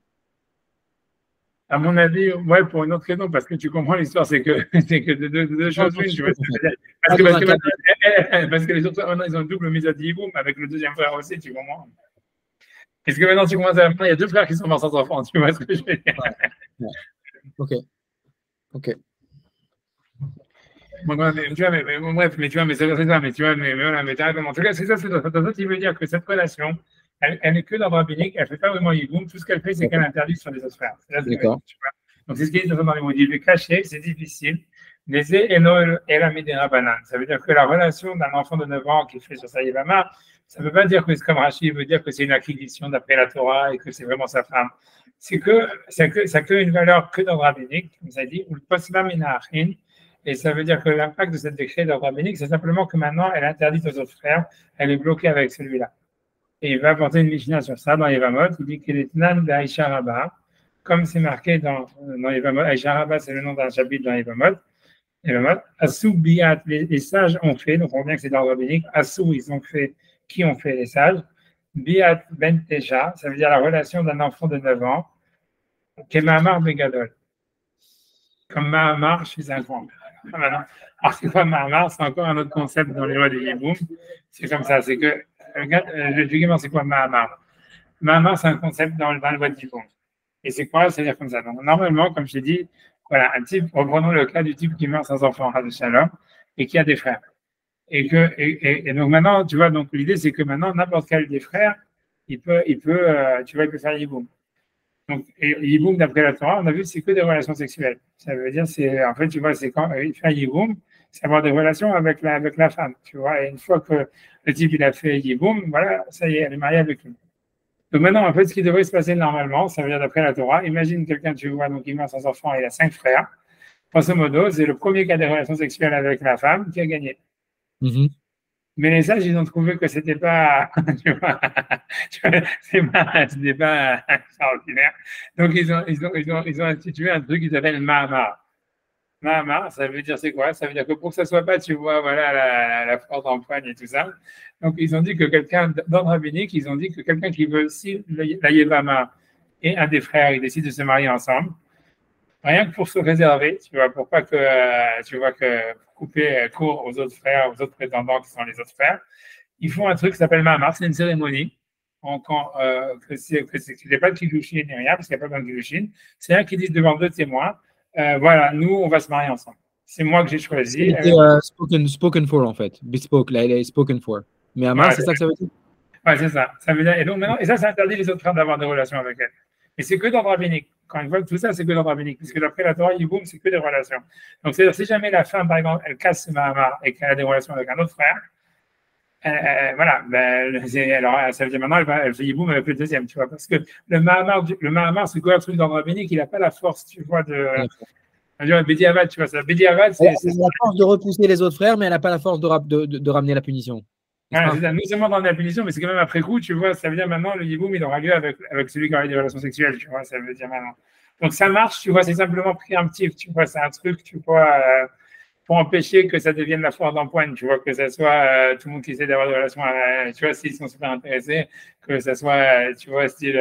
Speaker 2: À mon avis, ouais, pour une autre raison, parce que tu comprends l'histoire, c'est que deux choses l'une, tu vois. Parce que les autres frères, maintenant, ils ont une double mise à Diboum avec le deuxième frère aussi, tu comprends? Est-ce que maintenant, tu commences à. Il y a deux frères qui sont morts sans enfants, tu vois ce que je veux dire?
Speaker 1: Ok.
Speaker 2: Tu vois, bref, mais tu vois, mais c'est ça, mais tu vois, mais voilà, mais en tout cas, c'est ça, qui veut dire que cette relation, elle n'est que dans le rabbinique, elle ne fait pas vraiment Yiboum, tout ce qu'elle fait, c'est qu'elle interdit sur les autres frères. D'accord. Donc, c'est ce qu'il dit dans les mots. Il veut cacher, c'est difficile. Les et la médéra banane. Ça veut dire que la relation d'un enfant de 9 ans qui fait sur sa Yévama, ça ne veut pas dire que, comme Rachid veut dire que c'est une acquisition d'après la Torah et que c'est vraiment sa femme. C'est que ça n'a une valeur que dans le rabbinique, comme ça dit, ou le posma minachin. Et ça veut dire que l'impact de cette décret d'ordre rabbinique, c'est simplement que maintenant, elle interdit aux autres frères, elle est bloquée avec celui-là. Et il va apporter une Mishnah sur ça dans Yevamot, il dit qu'il est Nan d'Aïcha Rabba, comme c'est marqué dans Yevamot. Aïcha Rabba, c'est le nom d'un chapitre dans Yevamot. Assou Biat, les sages ont fait, donc on voit bien que c'est dans l'ordre rabbinique. Assou, ils ont fait, qui ont fait les sages? Biat Ben Teja, ça veut dire la relation d'un enfant de 9 ans, Kemamar Begadol. Comme Mahamar chez un grand-père. Alors, c'est quoi Mahamar? C'est encore un autre concept dans les lois de Yiboum. C'est comme ça. C'est que, je c'est quoi Mahamar? Mahamar, c'est un concept dans les lois de Yiboum. Et c'est quoi? C'est-à-dire comme ça. Donc, normalement, comme je t'ai dit, voilà, un type, reprenons le cas du type qui meurt sans enfant, de Shalom, et qui a des frères. Et donc maintenant, tu vois, donc l'idée, c'est que maintenant, n'importe quel des frères, il peut faire Yiboum. Donc, Yiboum, d'après la Torah, on a vu, c'est que des relations sexuelles. Ça veut dire, en fait, tu vois, c'est quand il fait Yiboum, c'est avoir des relations avec la femme, tu vois. Et une fois que le type, il a fait Yiboum, voilà, ça y est, elle est mariée avec lui. Donc maintenant, en fait, ce qui devrait se passer normalement, ça veut dire d'après la Torah, imagine quelqu'un, tu vois, donc il meurt sans enfant, il a 5 frères. Grosso modo, c'est le premier qui a des relations sexuelles avec la femme qui a gagné. Mais les sages, ils ont trouvé que c'était pas, c'était pas extraordinaire. Donc, ils ont institué un truc qui s'appelle Mahamar. Mahamar, ça veut dire c'est quoi? Ça veut dire que pour que ça soit pas, tu vois, voilà, la force d'empoigne et tout ça. Donc, ils ont dit que quelqu'un, d'ordre rabbinique, ils ont dit que quelqu'un qui veut, si la Yevama et un des frères, ils décident de se marier ensemble, rien que pour se réserver, tu vois, pour pas que, tu vois, que pour couper court aux autres frères, aux autres prétendants qui sont les autres frères, ils font un truc qui s'appelle Mahamar, c'est une cérémonie. Que n'est pas de Kiddushin ni rien, parce qu'il n'y a pas de Kiddushin. C'est un qui dit devant deux témoins, voilà, nous, on va se marier ensemble. C'est moi que j'ai choisi.
Speaker 1: Spoken for, en fait. Bespoke, là, elle est spoken for. Mais Amar, c'est ça que ça veut dire?
Speaker 2: Ouais, c'est ça. Ça veut dire, et donc maintenant, et ça interdit les autres frères d'avoir des relations avec elle. Et c'est que dans le rabbinique. Quand une fois que tout ça, c'est que dans le rabbinique. Puisque d'après la Torah, Yiboum, c'est que des relations. Donc, c'est-à-dire, si jamais la femme, par exemple, elle casse ce Mahamar et qu'elle a des relations avec un autre frère, voilà, ben, alors ça veut dire maintenant, elle fait Yiboum avec le deuxième, tu vois. Parce que le Mahamar, c'est quoi le truc dans le rabbinique? Il n'a pas la force, tu vois, de. Bédi Avad, tu vois ça. Bédi Avad, c'est.
Speaker 1: Elle a la force de repousser les autres frères, mais elle n'a pas la force de ramener la punition.
Speaker 2: Voilà, c'est ça. Non seulement dans la punition, mais c'est quand même après coup, tu vois, ça veut dire maintenant, le Yiboum, il aura lieu avec celui qui aura eu des relations sexuelles, tu vois, ça veut dire maintenant. Donc ça marche, tu vois, c'est simplement préemptif, tu vois, c'est un truc, tu vois, pour empêcher que ça devienne la foire d'empoigne, tu vois, que ça soit tout le monde qui essaie d'avoir des relations, tu vois, s'ils sont super intéressés, que ça soit, tu vois, style,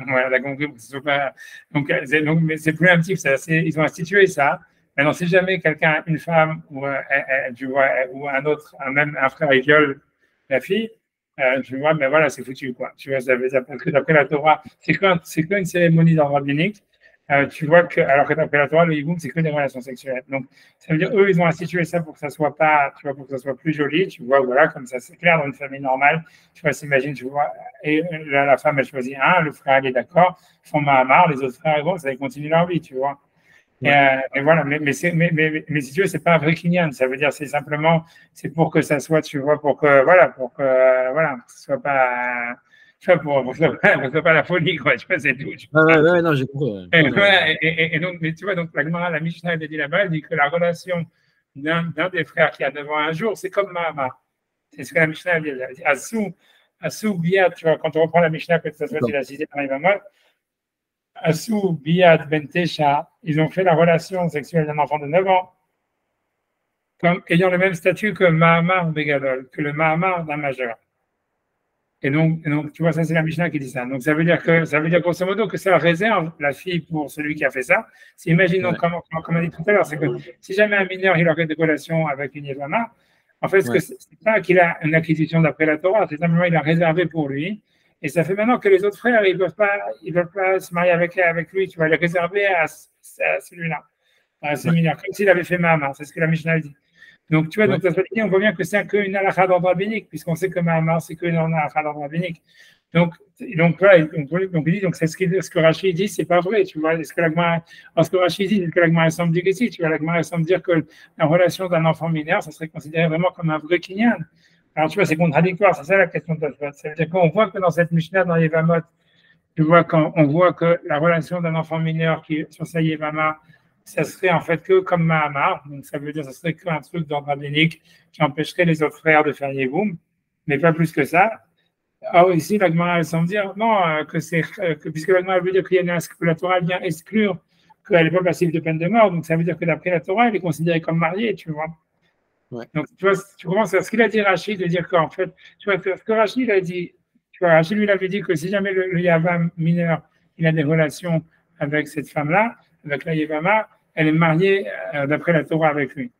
Speaker 2: voilà, la compris, que ce soit pas. Donc, mais c'est préemptif, ça, ils ont institué ça. Maintenant, si jamais quelqu'un, une femme, ou, tu vois, ou un autre, même un frère, il viole la fille, tu vois, mais voilà, c'est foutu, quoi. Tu vois, ça veut dire parce que d'après la Torah, c'est que une cérémonie dans le rabbinique. Tu vois que, alors que d'après la Torah, le hiboum, c'est que des relations sexuelles. Donc, ça veut dire, eux, ils ont institué ça pour que ça soit pas, tu vois, pour que ça soit plus joli, tu vois, voilà, comme ça, c'est clair dans une famille normale. Tu vois, s'imagine, tu vois, et là, la femme, elle choisit un, le frère, il est d'accord, ils font Mahamar, les autres frères, bon, ça continue leur vie, tu vois. Ouais. Et voilà, mais si tu veux, c'est pas un vrai kinyan, ça veut dire, c'est simplement, c'est pour que ça soit, tu vois, pour que, voilà, ce soit pas. Tu vois, pour que ce soit pas la folie, quoi, tu vois, c'est tout.
Speaker 1: Ouais, non, j'ai compris. Ouais.
Speaker 2: Et donc, mais tu vois, donc la Gemara, la Mishnah, elle dit là-bas, elle dit que la relation d'un des frères qui a devant un jour, c'est comme Mahamar. C'est ce que la Mishnah elle dit. Elle dit Asou, Biat, tu vois, quand on reprend la Mishnah, que ça soit la cité dans les Asou, Biat, Ben Tesha, ils ont fait la relation sexuelle d'un enfant de 9 ans comme ayant le même statut que Mahamar Begadol, que le Mahamar d'un majeur. Et donc, tu vois, ça, c'est la Mishnah qui dit ça. Donc, ça veut dire grosso modo que ça réserve la fille pour celui qui a fait ça. Imaginons, comme on a dit tout à l'heure, c'est que si jamais un mineur, il aurait des relations avec une Yevama, en fait, c'est pas qu'il a une acquisition d'après la Torah, c'est simplement qu'il a réservé pour lui. Et ça fait maintenant que les autres frères, ils veulent pas se marier avec lui. Tu vois, il est réservé à celui-là, à ce mineur, comme s'il avait fait Mahamar. C'est ce que la Mishnah dit. Donc, tu vois, donc, on voit bien que c'est qu'une halakha d'ordre rabbinique, puisqu'on sait que Mahamar, c'est qu'une halakha d'ordre rabbinique. Donc, voilà, donc c'est ce que Rachid dit, c'est pas vrai, tu vois. Ce que Rachid dit, c'est ce que la Gemara semble dire ici, tu vois. La Gemara semble dire que la relation d'un enfant mineur, ça serait considéré vraiment comme un vrai kinyan. Alors, tu vois, c'est contradictoire, c'est ça la question de Tosfot. C'est-à-dire qu'on voit que dans cette Mishnah, dans Yevamot, tu vois, quand on voit que la relation d'un enfant mineur qui sur sa Yevama, ça serait en fait que comme Mahamar, donc ça veut dire que ça serait qu'un truc d'ordre rabbinique qui empêcherait les autres frères de faire Yevoum, mais pas plus que ça. Alors ici, la Gemara, elle semble dire non, puisque la Gemara veut dire que la Torah vient exclure qu'elle n'est pas passible de peine de mort, donc ça veut dire que d'après la Torah, elle est considérée comme mariée, tu vois. Ouais. Donc tu vois, tu commences à ce qu'il a dit Rachid, de dire qu'en fait, tu vois, ce que Rachid a dit, tu vois, Rachid lui il avait dit que si jamais le Yavam mineur, il a des relations avec cette femme-là, avec la Yevama, elle est mariée d'après la Torah avec lui.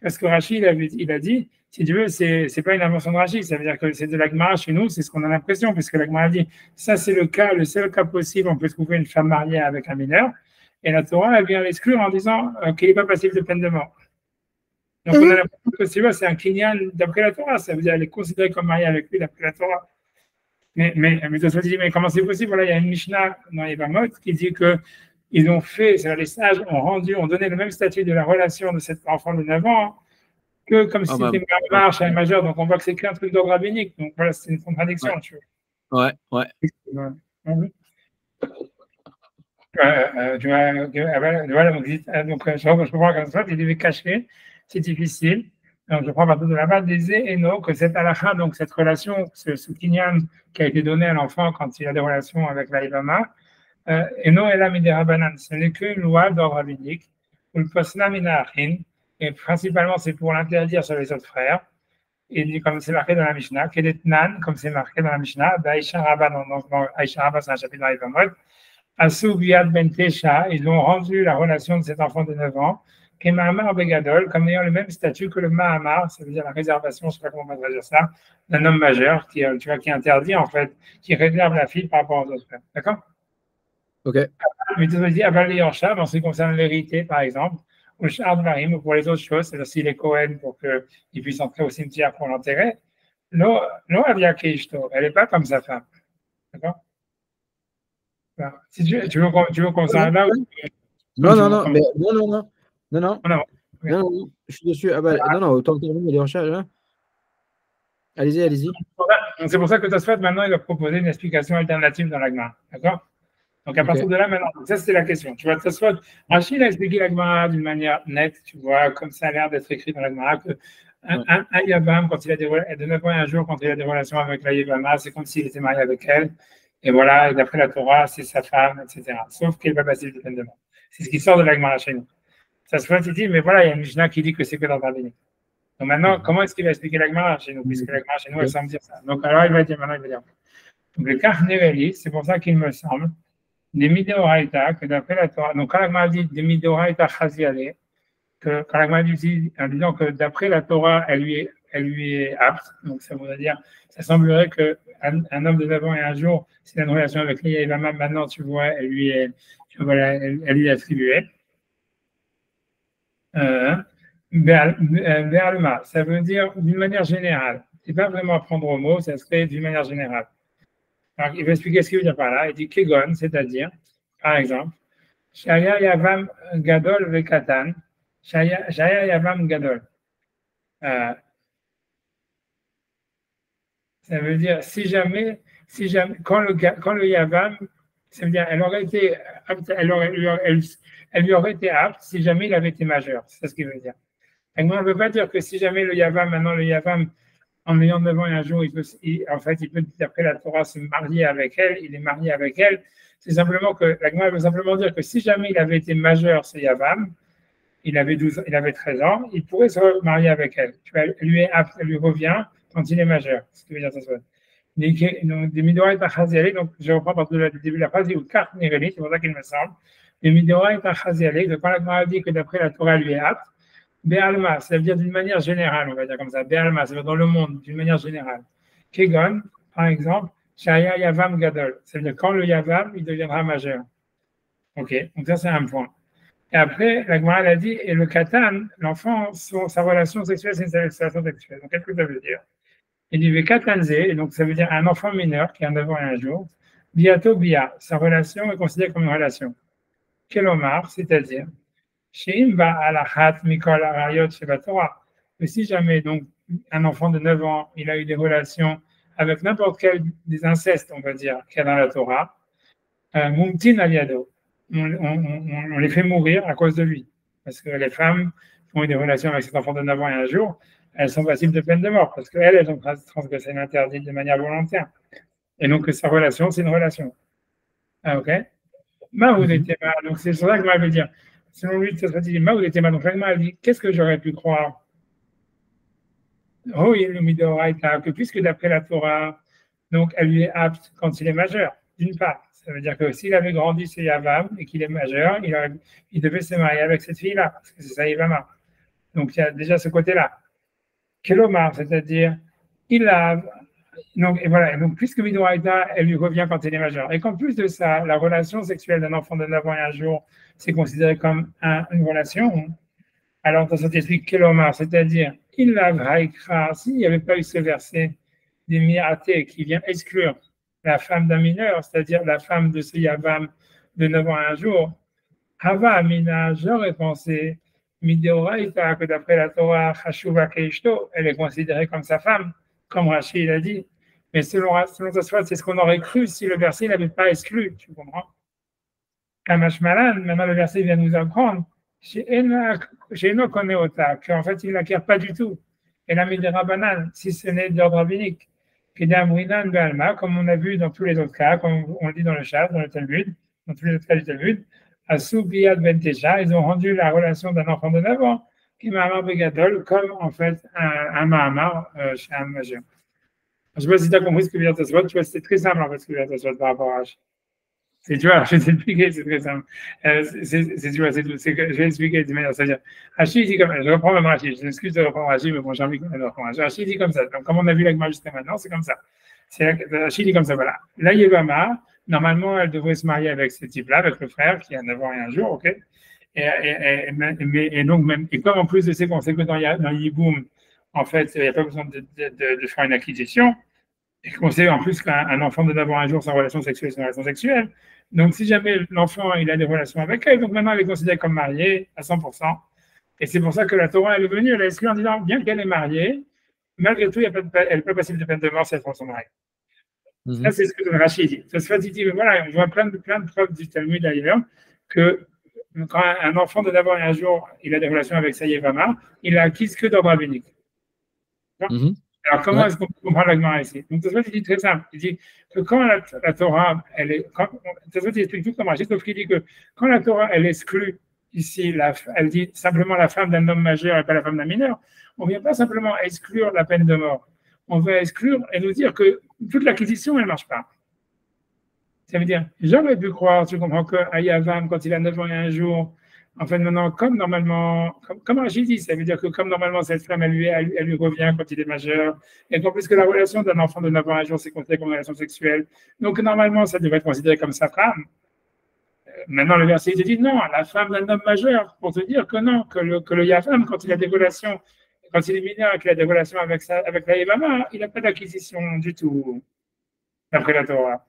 Speaker 2: Parce que Rachid, il a dit, si tu veux, c'est pas une invention de Rachid, ça veut dire que c'est de la Gemara chez nous, c'est ce qu'on a l'impression, parce que la Gemara dit, ça c'est le seul cas possible, on peut trouver une femme mariée avec un mineur, et la Torah, elle vient l'exclure en disant qu'il n'est pas passible de peine de mort. Donc on a l'impression que c'est un kinyan d'après la Torah, ça veut dire qu'elle est considérée comme mariée avec lui d'après la Torah. Mais comment c'est possible? Voilà, il y a une Mishnah dans les Yevamot qui dit que ils ont fait, les sages ont donné le même statut de la relation de cet enfant de 9 ans que comme si c'était Mahamar chez un majeur. Donc on voit que c'est qu'un truc d'ordre rabbinique. Donc voilà, c'est une contradiction.
Speaker 1: Ouais. Tu vois. Ouais.
Speaker 2: Voilà, donc je comprends comme ça, il devait cacher, c'est difficile. Donc je prends partout de la base des Eno, que cette halakha, donc cette relation, ce kinyan qui a été donné à l'enfant quand il a des relations avec la Yevama, Eno et la Midera Banan, ce n'est qu'une loi d'ordre rabbinique. ou le posna minachin, et principalement c'est pour l'interdire sur les autres frères. Et comme c'est marqué dans la Mishnah, Kedetnan, comme c'est marqué dans la Mishnah, d'Aïcha Rabba, dans Aïcha Rabba, c'est un chapitre dans les Vamot, Asou Biad Ben Tesha, ils ont rendu la relation de cet enfant de 9 ans, qui est Mahamar Begadol, comme ayant le même statut que le Mahamar, ça veut dire la réservation, je ne sais pas comment on va traduire ça, d'un homme majeur, qui, tu vois, qui interdit, en fait, qui réserve la fille par rapport aux autres frères. D'accord?
Speaker 1: Ok.
Speaker 2: Mais tu as dit, Aval en ce qui concerne l'hérité, par exemple, ou le Shard Marim, ou pour les autres choses, c'est-à-dire s'il est Cohen pour qu'il puisse entrer au cimetière pour l'enterrer, non, Avia Keishto, elle n'est pas comme sa femme. D'accord? Si tu veux qu'on s'arrête là ou...
Speaker 1: Non, mais non,
Speaker 2: non.
Speaker 1: Je suis dessus. Ah bah, non, autant terminer les recherches. Hein. Allez-y.
Speaker 2: C'est pour ça que Tosfot, maintenant, il va proposer une explication alternative dans la Gemara. D'accord? Donc, à partir de là, maintenant, ça, c'était la question. Tu vois, Tosfot, Rachid a expliqué la Gemara d'une manière nette, tu vois, comme ça a l'air d'être écrit dans la Gemara, que un Yavam, quand il a de 9 ans et un jour, quand il a des relations avec la Yavama, c'est comme s'il était marié avec elle. Et voilà, et d'après la Torah, c'est sa femme, etc. Sauf qu'il va passer de peine de mort. C'est ce qui sort de la Gemara chez nous. Ça se fait, il dit, mais voilà, il y a une Mishnah qui dit que c'est que dans Rabbinik. Donc maintenant, comment est-ce qu'il va expliquer la Gemara chez nous? Puisque la Gemara chez nous, elle semble dire ça. Donc alors, il va dire, donc le Karnereli, c'est pour ça qu'il me semble, des Mideoraita, que d'après la Torah, donc quand la Gemara dit des Mideoraita Chaziale, que quand la Gemara dit, en disant que d'après la Torah, elle lui est apte, donc ça voudrait dire, ça semblerait qu'un homme de 9 ans et un jour, s'il a une relation avec lui, il va maintenant, tu vois, elle lui est attribuée. Be'alma, ça veut dire d'une manière générale. C'est pas vraiment à prendre au mot, ça se fait d'une manière générale. Alors, il va expliquer ce qu'il veut dire par là. Il dit Kegon, c'est-à-dire, par exemple, Shaya Yavam Gadol Vekatan, Shaya Yavam Gadol. Ça veut dire, si jamais quand le Yavam, ça veut dire, elle lui aurait été apte si jamais il avait été majeur. C'est ce qu'il veut dire. Et moi, on ne veut pas dire que si jamais le Yavam, en ayant 9 ans et un jour, il peut, d'après la Torah, se marier avec elle, il est marié avec elle. C'est simplement que la Gemara veut simplement dire que si jamais il avait été majeur, ce Yavam, il avait 13 ans, il pourrait se marier avec elle. Tu vois, elle lui revient quand il est majeur. C'est ce que veut dire ça. Donc, des Midoraït Achaziali, donc je reprends par le début de la phrase, ou Kart Nireli, c'est pour ça qu'il me semble. Les Midoraït Achaziali, quand la Gemara dit que d'après la Torah, lui est apte, Be'alma, ça veut dire d'une manière générale, on va dire comme ça. Be'alma, ça veut dire dans le monde, d'une manière générale. Kegon, par exemple, Shaya Yavam Gadol, ça veut dire quand le Yavam, il deviendra majeur. Ok, donc ça c'est un point. Et après, la Gemara a dit, et le Katan, l'enfant, sa relation sexuelle, c'est une relation sexuelle. Donc qu'est-ce que ça veut dire? Il dit Katanze, et donc ça veut dire un enfant mineur qui a 9 ans et un jour. Biato Bia, sa relation est considérée comme une relation. Kelomar, c'est-à-dire que si jamais donc un enfant de 9 ans, il a eu des relations avec n'importe quel des incestes, on va dire, qu'il y a dans la Torah, Mumtin aliado, on les fait mourir à cause de lui. Parce que les femmes qui ont eu des relations avec cet enfant de 9 ans et un jour, elles sont passibles de peine de mort, parce qu'elles ont transgressé l'interdit de manière volontaire. Et donc, sa relation, c'est une relation. Ah, ok? Donc, c'est sur ça que je vais dire. Selon lui, ça serait dit, Maoud était mal. Donc, elle dit, qu'est-ce que j'aurais pu croire? Oh, il y a le Midoraïta, que puisque d'après la Torah, donc, elle lui est apte quand il est majeur, d'une part. Ça veut dire que s'il avait grandi chez Yavam et qu'il est majeur, il devait se marier avec cette fille-là, parce que c'est ça Yavama. Donc, il y a déjà ce côté-là. Kelomar, c'est-à-dire, il a. Donc, et voilà. Donc, puisque Midoraïta, elle lui revient quand il est majeur. Et qu'en plus de ça, la relation sexuelle d'un enfant de 9 ans et un jour, c'est considéré comme une relation. Alors, dans cet esprit, Kelomar, c'est-à-dire, il la vraïkra, s'il n'y avait pas eu ce verset des Miaté qui vient exclure la femme d'un mineur, c'est-à-dire la femme de ce Yavam de 9 ans et un jour, Hava Amina, j'aurais pensé, Midoraïta, que d'après la Torah, Hashuva Keishto, elle est considérée comme sa femme, comme Rachid a dit. Mais selon Tosfot, c'est ce qu'on aurait cru si le verset n'avait pas exclu, tu comprends? Kamash Malan, maintenant le verset vient nous apprendre, chez Enoch Oneota, qu'en fait il ne l'acquiert pas du tout. Et la Midera Banane, si ce n'est d'ordre rabbinique. Comme on a vu dans tous les autres cas, comme on le dit dans le chat, dans le Talmud, dans tous les autres cas du Talmud, Asou Biyad Ben Tesha, ils ont rendu la relation d'un enfant de 9 ans, qui Mahamar Begadol, comme en fait un Mahamar chez un majeur. Je ne sais pas si tu as compris ce que vient de tu vois, c'est très simple en fait ce que vient de par rapport à H. Tu vois, je vais t'expliquer, c'est très simple. Tu vois, je vais expliquer de manière, c'est-à-dire, Hachi dit comme, je reprends même Hachi, je m'excuse de reprendre Hachi, mais bon, j'ai envie qu'on le reprendre. Hachi dit comme ça, donc comme on a vu l'agma jusqu'à maintenant, c'est comme ça. Hachi dit comme ça, voilà. La Yevama, normalement, elle devrait se marier avec ce type-là, avec le frère, qui a 9 ans et un jour, ok? Et donc, même, et comme en plus de ces qu'on sait que dans Yiboum, en fait, il n'y a pas besoin de faire une acquisition, et qu'on sait en plus qu'un enfant de 9 ans un jour sans relation sexuelle, c'est une relation sexuelle. Donc, si jamais l'enfant il a des relations avec elle, donc maintenant elle est considérée comme mariée à 100%. Et c'est pour ça que la Torah elle est venue, elle a exclu en disant, bien qu'elle est mariée, malgré tout, elle n'est pas passible de peine de mort si elle prend son mari. Ça, c'est ce que Rachid dit. Ça se fait, il dit, mais voilà, on voit plein de preuves du Talmud d'ailleurs, que quand un enfant de 9 ans un jour, il a des relations avec sa Yevama, il a acquis que d'ordre rabbinique. Alors, comment est-ce qu'on peut comprendre la Gemara ici? Donc, Tosfot, il dit très simple. Il dit que quand la Torah, elle est. Tosfot, il explique tout comme Rachid, sauf qu'il dit que quand la Torah, elle exclut ici, elle dit simplement la femme d'un homme majeur et pas la femme d'un mineur, on ne vient pas simplement exclure la peine de mort. On va exclure et nous dire que toute l'acquisition, elle ne marche pas. Ça veut dire, j'aurais pu croire, tu comprends, que Ayavam, quand il a 9 ans et un jour, en fait, maintenant, comme normalement, comme Rachid dit, ça veut dire que comme normalement, cette femme, elle lui revient quand il est majeur, et qu'en plus que la relation d'un enfant de 9 ans à un jour, c'est considéré comme une relation sexuelle. Donc, normalement, ça devrait être considéré comme sa femme. Maintenant, le verset, il te dit non, la femme d'un homme majeur, pour te dire que non, que le Yavam, quand il a des relations, quand il est mineur et qu'il a des relations avec la Yavama, il n'a pas d'acquisition du tout, d'après la Torah.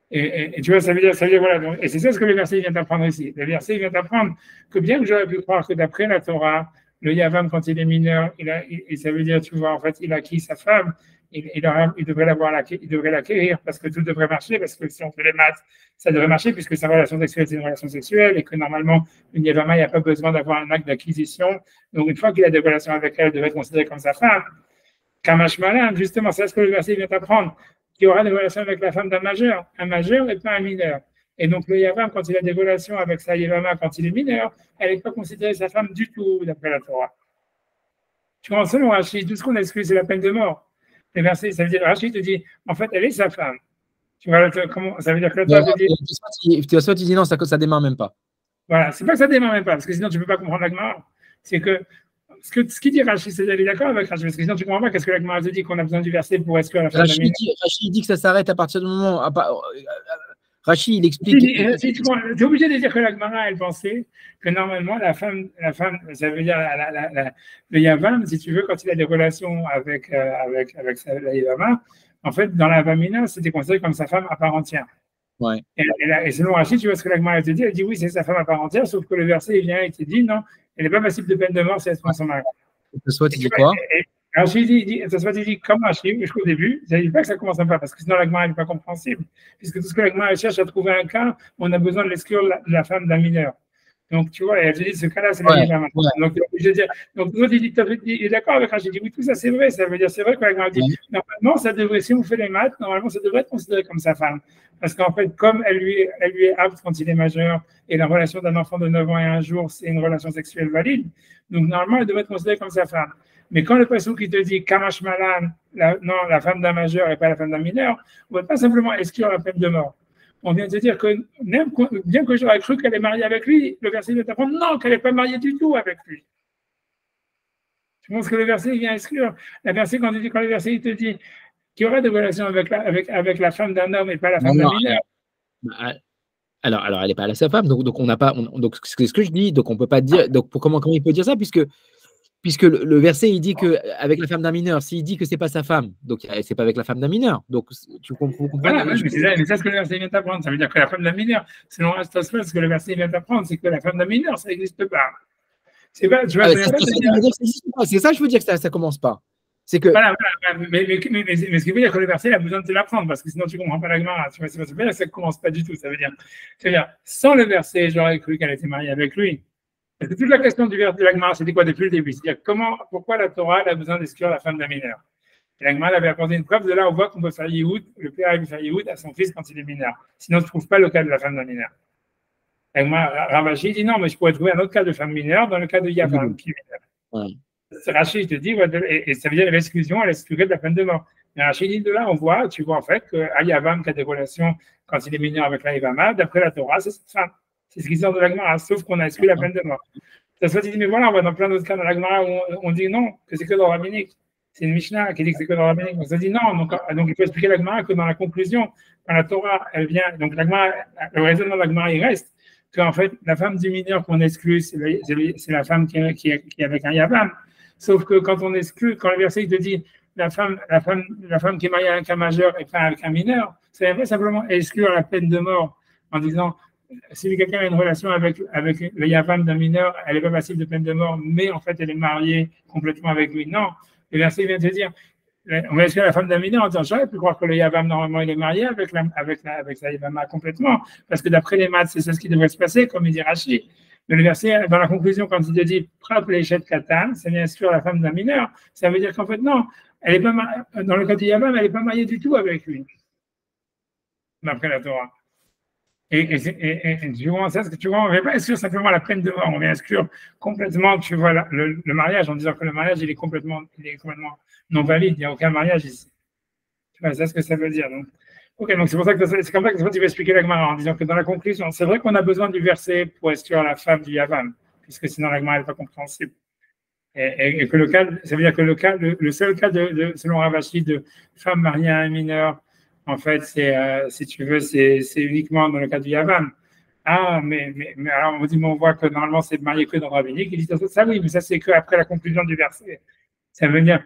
Speaker 2: Et tu vois, ça veut dire voilà. Donc, et c'est ça ce que le verset vient d'apprendre ici. Le verset vient d'apprendre que bien que j'aurais pu croire que d'après la Torah, le Yavam, quand il est mineur, ça veut dire, tu vois, en fait, il a acquis sa femme, il devrait l'acquérir parce que tout devrait marcher, parce que si on fait les maths, ça devrait marcher puisque sa relation sexuelle, c'est une relation sexuelle et que normalement, une Yavama, il n'y a pas besoin d'avoir un acte d'acquisition. Donc, une fois qu'il a des relations avec elle, il devrait être considéré comme sa femme. Kamash Malan, justement, c'est ce que le verset vient d'apprendre. Qui aura des relations avec la femme d'un majeur. Un majeur n'est pas un mineur. Et donc, le Yavam, quand il a des relations avec sa Yevama, quand il est mineur, elle n'est pas considérée sa femme du tout, d'après la Torah. Tu vois, selon Rachid, tout ce qu'on exclut, c'est la peine de mort. Les versets, ça veut dire, Rachid te dit, en fait, elle est sa femme. Tu vois, comment, ça veut dire que la Torah te dit.
Speaker 1: Tu dis non, ça ne démarre même pas.
Speaker 2: Voilà, c'est pas que ça démarre même pas, parce que sinon, tu ne peux pas comprendre la Gemara. C'est que ce qu'il dit Rachid, c'est d'aller d'accord avec Rachid, parce que sinon tu ne comprends pas qu'est-ce que la Gemara te dit qu'on a besoin du verset pour exclure la femme d'un mineur.
Speaker 1: Rachid dit que ça s'arrête à partir du moment. Rachid, il explique.
Speaker 2: Tu es obligé de dire que la Gemara, elle pensait que normalement, la femme, ça veut dire le Yavam, si tu veux, quand il a des relations avec la Yavama, en fait, dans la Vamina, c'était considéré comme sa femme à part entière.
Speaker 1: Ouais.
Speaker 2: Et selon Rachid, tu vois ce que la Gemara te dit, elle dit oui, c'est sa femme à part entière, sauf que le verset, il vient et te dit non, elle n'est pas passible de peine de mort si elle se prend son mari.
Speaker 1: Soit tu dis quoi?
Speaker 2: Rachid dit comme Rachid, jusqu'au début, ça ne dit pas que ça commence pas, parce que sinon la Gemara n'est pas compréhensible, puisque tout ce que la Gemara cherche à trouver un cas, on a besoin de l'exclure la femme d'un mineur. Donc, tu vois, elle te dit, ce cas-là, c'est la Yavama. Donc, je veux dire, donc, il est d'accord avec Rachid, il dit, oui, tout ça, c'est vrai, ça veut dire, c'est vrai que la Gemara dit, normalement, ça devrait, si on fait les maths, normalement, ça devrait être considéré comme sa femme. Parce qu'en fait, comme elle lui est apte quand il est majeur, et la relation d'un enfant de 9 ans et un jour, c'est une relation sexuelle valide, donc, normalement, elle devrait être considérée comme sa femme. Mais quand le passage qui te dit Kamash Malan, la femme d'un majeur et pas la femme d'un mineur, on ne va pas simplement exclure la peine de mort. On vient de dire que même bien que j'aurais cru qu'elle est mariée avec lui, le verset vient t'apprendre non, qu'elle n'est pas mariée du tout avec lui. Je pense que le verset vient exclure. Quand le verset il te dit qu'il y aurait des relations avec la femme d'un homme et pas la femme d'un mineur.
Speaker 1: Alors, elle n'est pas sa femme, donc on n'a pas. Donc c'est ce que je dis. Donc on peut pas dire. Donc comment il peut dire ça puisque le verset il dit que avec la femme d'un mineur, s'il dit que c'est pas sa femme, donc c'est pas avec la femme d'un mineur. Donc tu comprends.
Speaker 2: Voilà, mais c'est ça ce que le verset vient t'apprendre. Ça veut dire que la femme d'un mineur, selon Rastasfeld, ce que le verset vient t'apprendre, c'est que la femme d'un mineur, ça n'existe pas. C'est pas, tu vois,
Speaker 1: c'est ça, je veux dire que ça commence pas. C'est que.
Speaker 2: Voilà, mais ce qui veut dire que le verset a besoin de te l'apprendre, parce que sinon tu ne comprends pas la Gemara. Tu vois, c'est pas ça ne commence pas du tout. Ça veut dire, sans le verset, j'aurais cru qu'elle était mariée avec lui. Parce que toute la question du verset de la Gemara, c'était quoi depuis le début? C'est-à-dire, pourquoi la Torah a besoin d'exclure la femme d'un mineur? Et la Gemara avait apporté une preuve. De là, on voit qu'on peut faire Yehud, le père a pu faire Yehud à son fils quand il est mineur. Sinon, tu ne trouves pas le cas de la femme d'un mineur. Ravashi dit non, mais je pourrais trouver un autre cas de femme mineure dans le cas de Yavam qui est mineur. Rachid te dit, et ça veut dire l'exclusion, elle exclurait de la peine de mort. Mais Rachid dit de là, tu vois en fait qu'à Yavam qui a des relations quand il est mineur avec la Yavama, d'après la Torah, c'est cette femme. C'est ce qui sort de la Gemara, sauf qu'on a exclu la peine de mort. Ça se dit, mais voilà, on va dans plein d'autres cas dans la Gemara où on dit non, que c'est que dans le rabbinique. C'est une Mishnah qui dit que c'est que dans le rabbinique. On se dit non, donc il faut expliquer la Gemara que dans la conclusion, quand la Torah, elle vient, donc la Gemara, le raisonnement de la Gemara, il reste qu'en fait, la femme du mineur qu'on exclut, c'est la femme qui est avec un Yavam. Sauf que quand on exclut, quand le verset te dit la femme qui est mariée avec un majeur et pas avec un mineur, ça veut simplement exclure la peine de mort en disant si quelqu'un a une relation avec le Yavam d'un mineur, elle n'est pas passible de peine de mort, mais en fait elle est mariée complètement avec lui. Non, le verset vient te dire on va exclure la femme d'un mineur en disant j'aurais pu croire que le Yavam normalement il est marié avec sa Yavama complètement, parce que d'après les maths, c'est ce qui devrait se passer, comme il dit Rachid. Mais le verset, dans la conclusion, quand il te dit frappe les chètes katan, c'est bien sûr la femme d'un mineur. Ça veut dire qu'en fait, non, elle est pas dans le cas du Yavam, elle n'est pas mariée du tout avec lui, d'après la Torah. Et tu vois, ça, tu vois, on ne vient pas exclure simplement la peine de mort, on vient exclure complètement, tu vois, le mariage, en disant que le mariage, il est complètement non valide, il n'y a aucun mariage ici. Tu vois, c'est ce que ça veut dire. Donc. Ok, donc c'est pour ça que c'est comme ça que tu vas expliquer la Gemara en disant que dans la conclusion, c'est vrai qu'on a besoin du verset pour exclure la femme du Yavam, puisque sinon la Gemara n'est pas compréhensible. Et que le cas, ça veut dire que le seul cas selon Ravashi de femme mariée à un mineur, en fait, si tu veux, c'est uniquement dans le cas du Yavam. Ah, mais alors on dit, mais on voit que normalement c'est marié que dans le rabbinique. Il dit ça, oui, mais ça c'est qu'après la conclusion du verset. Ça veut dire.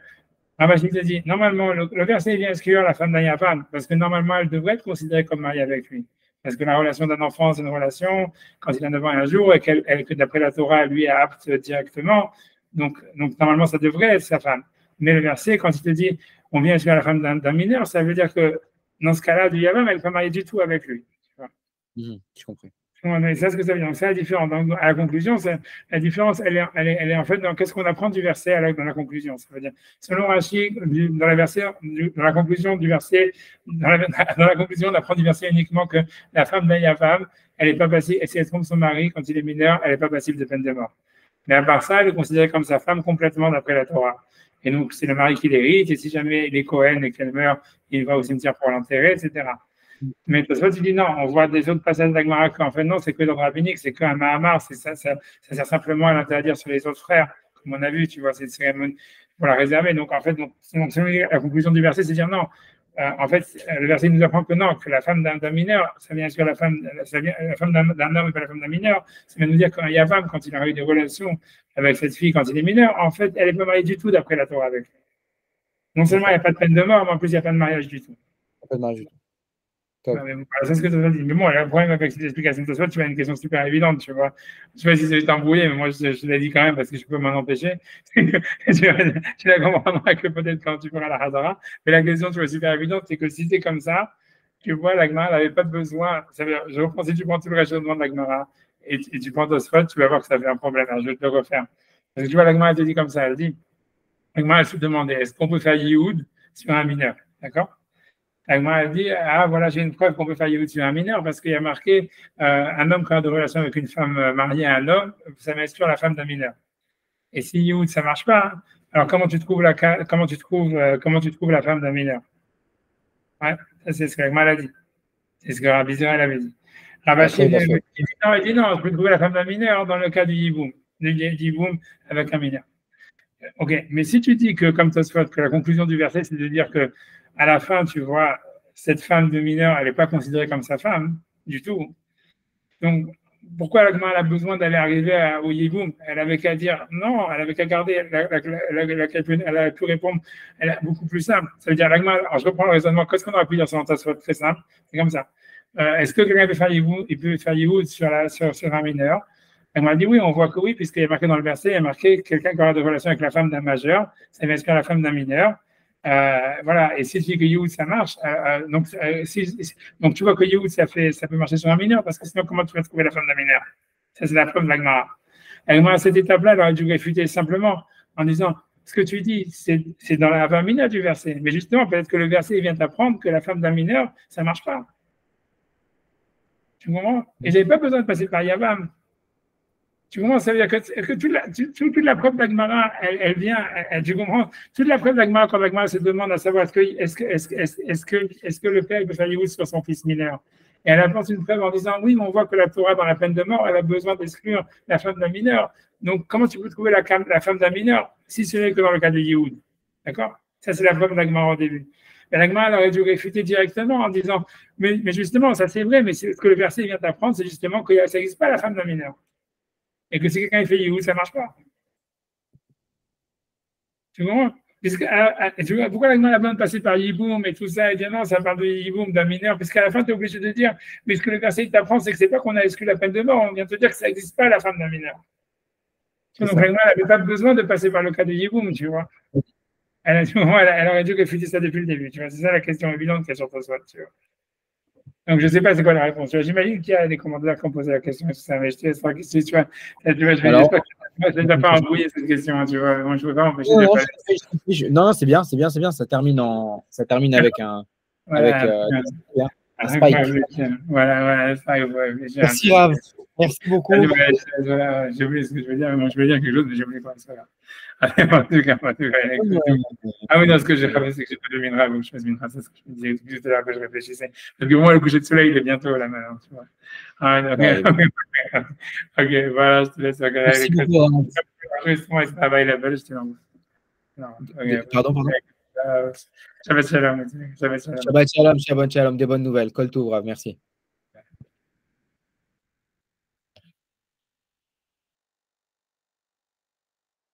Speaker 2: Ravashi te dit, normalement, le verset vient exclure la femme d'un Yavam, parce que normalement, elle devrait être considérée comme mariée avec lui. Parce que la relation d'un enfant, c'est une relation, quand il a 9 ans et un jour, et que d'après la Torah, lui est apte directement. Donc, normalement, ça devrait être sa femme. Mais le verset, quand il te dit, on vient exclure la femme d'un mineur, ça veut dire que dans ce cas-là, du Yavam, elle n'est pas mariée du tout avec lui.
Speaker 1: Je comprends.
Speaker 2: C'est ce que ça veut dire. Donc, c'est la différence. Donc, à la conclusion, la différence, elle est en fait dans qu'est-ce qu'on apprend du verset dans la conclusion. Ça veut dire, selon Rachid, dans la conclusion du verset, dans la conclusion, on apprend du verset uniquement que la femme d'un Yavam, elle n'est pas passible, et si elle trompe son mari quand il est mineur, elle n'est pas passible de peine de mort. Mais à part ça, elle est considérée comme sa femme complètement d'après la Torah. Et donc, c'est le mari qui l'hérite, et si jamais il est Cohen et qu'elle meurt, il va au cimetière pour l'enterrer, etc. Mais tu dis non, on voit des autres passages d'Agmara qu'en fait non, c'est que dans le rabbinique, c'est qu'un Mahamar, ça sert simplement à l'interdire sur les autres frères, comme on a vu, tu vois, c'est une cérémonie pour la réserver. Donc en fait, la conclusion du verset, c'est dire non. En fait, le verset nous apprend que non, que la femme d'un mineur, ça vient sur la femme d'un homme et pas la femme d'un mineur. Ça vient nous dire qu'un Yavam, quand il a eu des relations avec cette fille quand il est mineur, en fait, elle n'est pas mariée du tout d'après la Torah avec lui. Non seulement il n'y a pas de peine de mort, mais en plus il n'y a pas de mariage du tout.
Speaker 1: Pas de mariage du tout.
Speaker 2: C'est ce que tu as dit. Mais bon, le problème avec cette explication de toi, tu as une question super évidente, tu vois. Je ne sais pas si c'est embrouillé, mais moi, je l'ai dit quand même parce que je peux m'en empêcher. tu la comprendras que peut-être quand tu feras la Hazara. Mais la question, tu vois, super évidente, c'est que si c'est comme ça, tu vois, la Gemara n'avait pas besoin. Je reprends, si tu prends tout le raisonnement de la Gemara et tu prends Tosfot, tu vas voir que ça fait un problème. Alors, je vais te le refaire. Parce que tu vois, la Gemara, elle te dit comme ça. Elle dit, la Gemara, elle se demandait, est-ce qu'on peut faire Yehud sur un mineur? D'accord? Elle dit, ah voilà, j'ai une preuve qu'on peut faire Yehud sur un mineur parce qu'il y a marqué un homme qui a de relation avec une femme mariée à un homme, ça m'exclure la femme d'un mineur. Et si Yehud, ça ne marche pas, alors comment tu trouves la femme d'un mineur? Ouais, ça c'est ce que Agma a dit. C'est ce que Rabbi Zera avait dit. Ravashi il dit non, je peux trouver la femme d'un mineur dans le cas du Yiboum avec un mineur. Ok, mais si tu dis que, comme Tosfot, que la conclusion du verset, c'est de dire que à la fin, tu vois, cette femme de mineur, elle n'est pas considérée comme sa femme du tout. Donc, pourquoi l'Agma a besoin d'aller arriver au Yiboum? Elle avait qu'à dire non, elle avait qu'à garder, elle a pu répondre, elle est beaucoup plus simple. Ça veut dire, l'Agma, alors je reprends le raisonnement, qu'est-ce qu'on aurait pu dire sur Tosfot? Très simple, c'est comme ça. Est-ce que quelqu'un peut faire Yiboum? Il peut faire Yiboum sur un mineur? Elle m'a dit oui, on voit que oui, puisqu'il y a marqué dans le verset, il y a marqué quelqu'un qui aura de relation avec la femme d'un majeur, ça vient exclure la femme d'un mineur. Voilà, et si tu dis que Yehud ça marche, donc tu vois que Yehud ça peut marcher sur un mineur, parce que sinon, comment tu vas trouver la femme d'un mineur? Ça, c'est la preuve de la Gemara. À cette étape-là, elle aurait dû réfuter simplement en disant ce que tu dis, c'est dans la femme mineure du verset. Mais justement, peut-être que le verset vient t'apprendre que la femme d'un mineur, ça ne marche pas. Tu comprends? Et j'avais pas besoin de passer par Yavam. Tu comprends? Ça veut dire que toute la preuve d'Agmara, elle vient, tu comprends? Toute la preuve d'Agmara, quand l'Agmara se demande à savoir est-ce que le père peut faire Yehud sur son fils mineur? Et elle apporte une preuve en disant oui, mais on voit que la Torah, dans la peine de mort, elle a besoin d'exclure la femme d'un mineur. Donc, comment tu peux trouver la femme d'un mineur si ce n'est que dans le cas de Yehud? D'accord? Ça, c'est la preuve d'Agmara au début. Mais l'Agmara, elle aurait dû réfuter directement en disant mais justement, ça c'est vrai, mais ce que le verset vient d'apprendre, c'est justement que ça n'existe pas la femme d'un mineur. Et que si quelqu'un fait Yehud, ça ne marche pas. Tu comprends? Pourquoi la demande a besoin de passer par Yiboum et tout ça? Et dire non, ça parle de Yiboum, d'un mineur, puisqu'à la fin, tu es obligé de dire, mais ce que le verset t'apprend, c'est que c'est pas qu'on a exclu la peine de mort, on vient de te dire que ça n'existe pas la femme d'un mineur. Donc, elle n'avait pas besoin de passer par le cas de Yiboum, tu vois. Elle aurait dû réfuter ça depuis le début, tu vois. C'est ça la question évidente qu'il y a sur ton soi, tu vois. Donc, je ne sais pas c'est quoi la réponse. J'imagine qu'il y a des commentateurs qui ont posé la question, mais je te laisse la question, tu vois. J'espère que tu n'as pas embrouillé cette question, tu vois. Moi, je ne veux pas empêcher de
Speaker 1: Non, c'est bien. Ça termine avec un spike.
Speaker 2: Voilà, spike.
Speaker 1: Merci, Rav. Merci beaucoup.
Speaker 2: J'ai oublié ce que je veux dire, mais je veux dire quelque chose, mais j'ai oublié quoi. En tout cas. Ah oui, non, ce que j'ai rappelé, c'est que j'ai pas de minra, donc je fais minra, c'est ce que je me disais tout à l'heure que je réfléchissais. Parce que moi, le coucher de soleil, il est bientôt là maintenant, tu vois. Ok, voilà, je te laisse regarder.
Speaker 1: Merci beaucoup.
Speaker 2: Enregistrement est available, je te l'envoie.
Speaker 1: Pardon.
Speaker 2: Shabbat shalom.
Speaker 1: Shabbat shalom, des bonnes nouvelles. Kol tov, Rav, merci.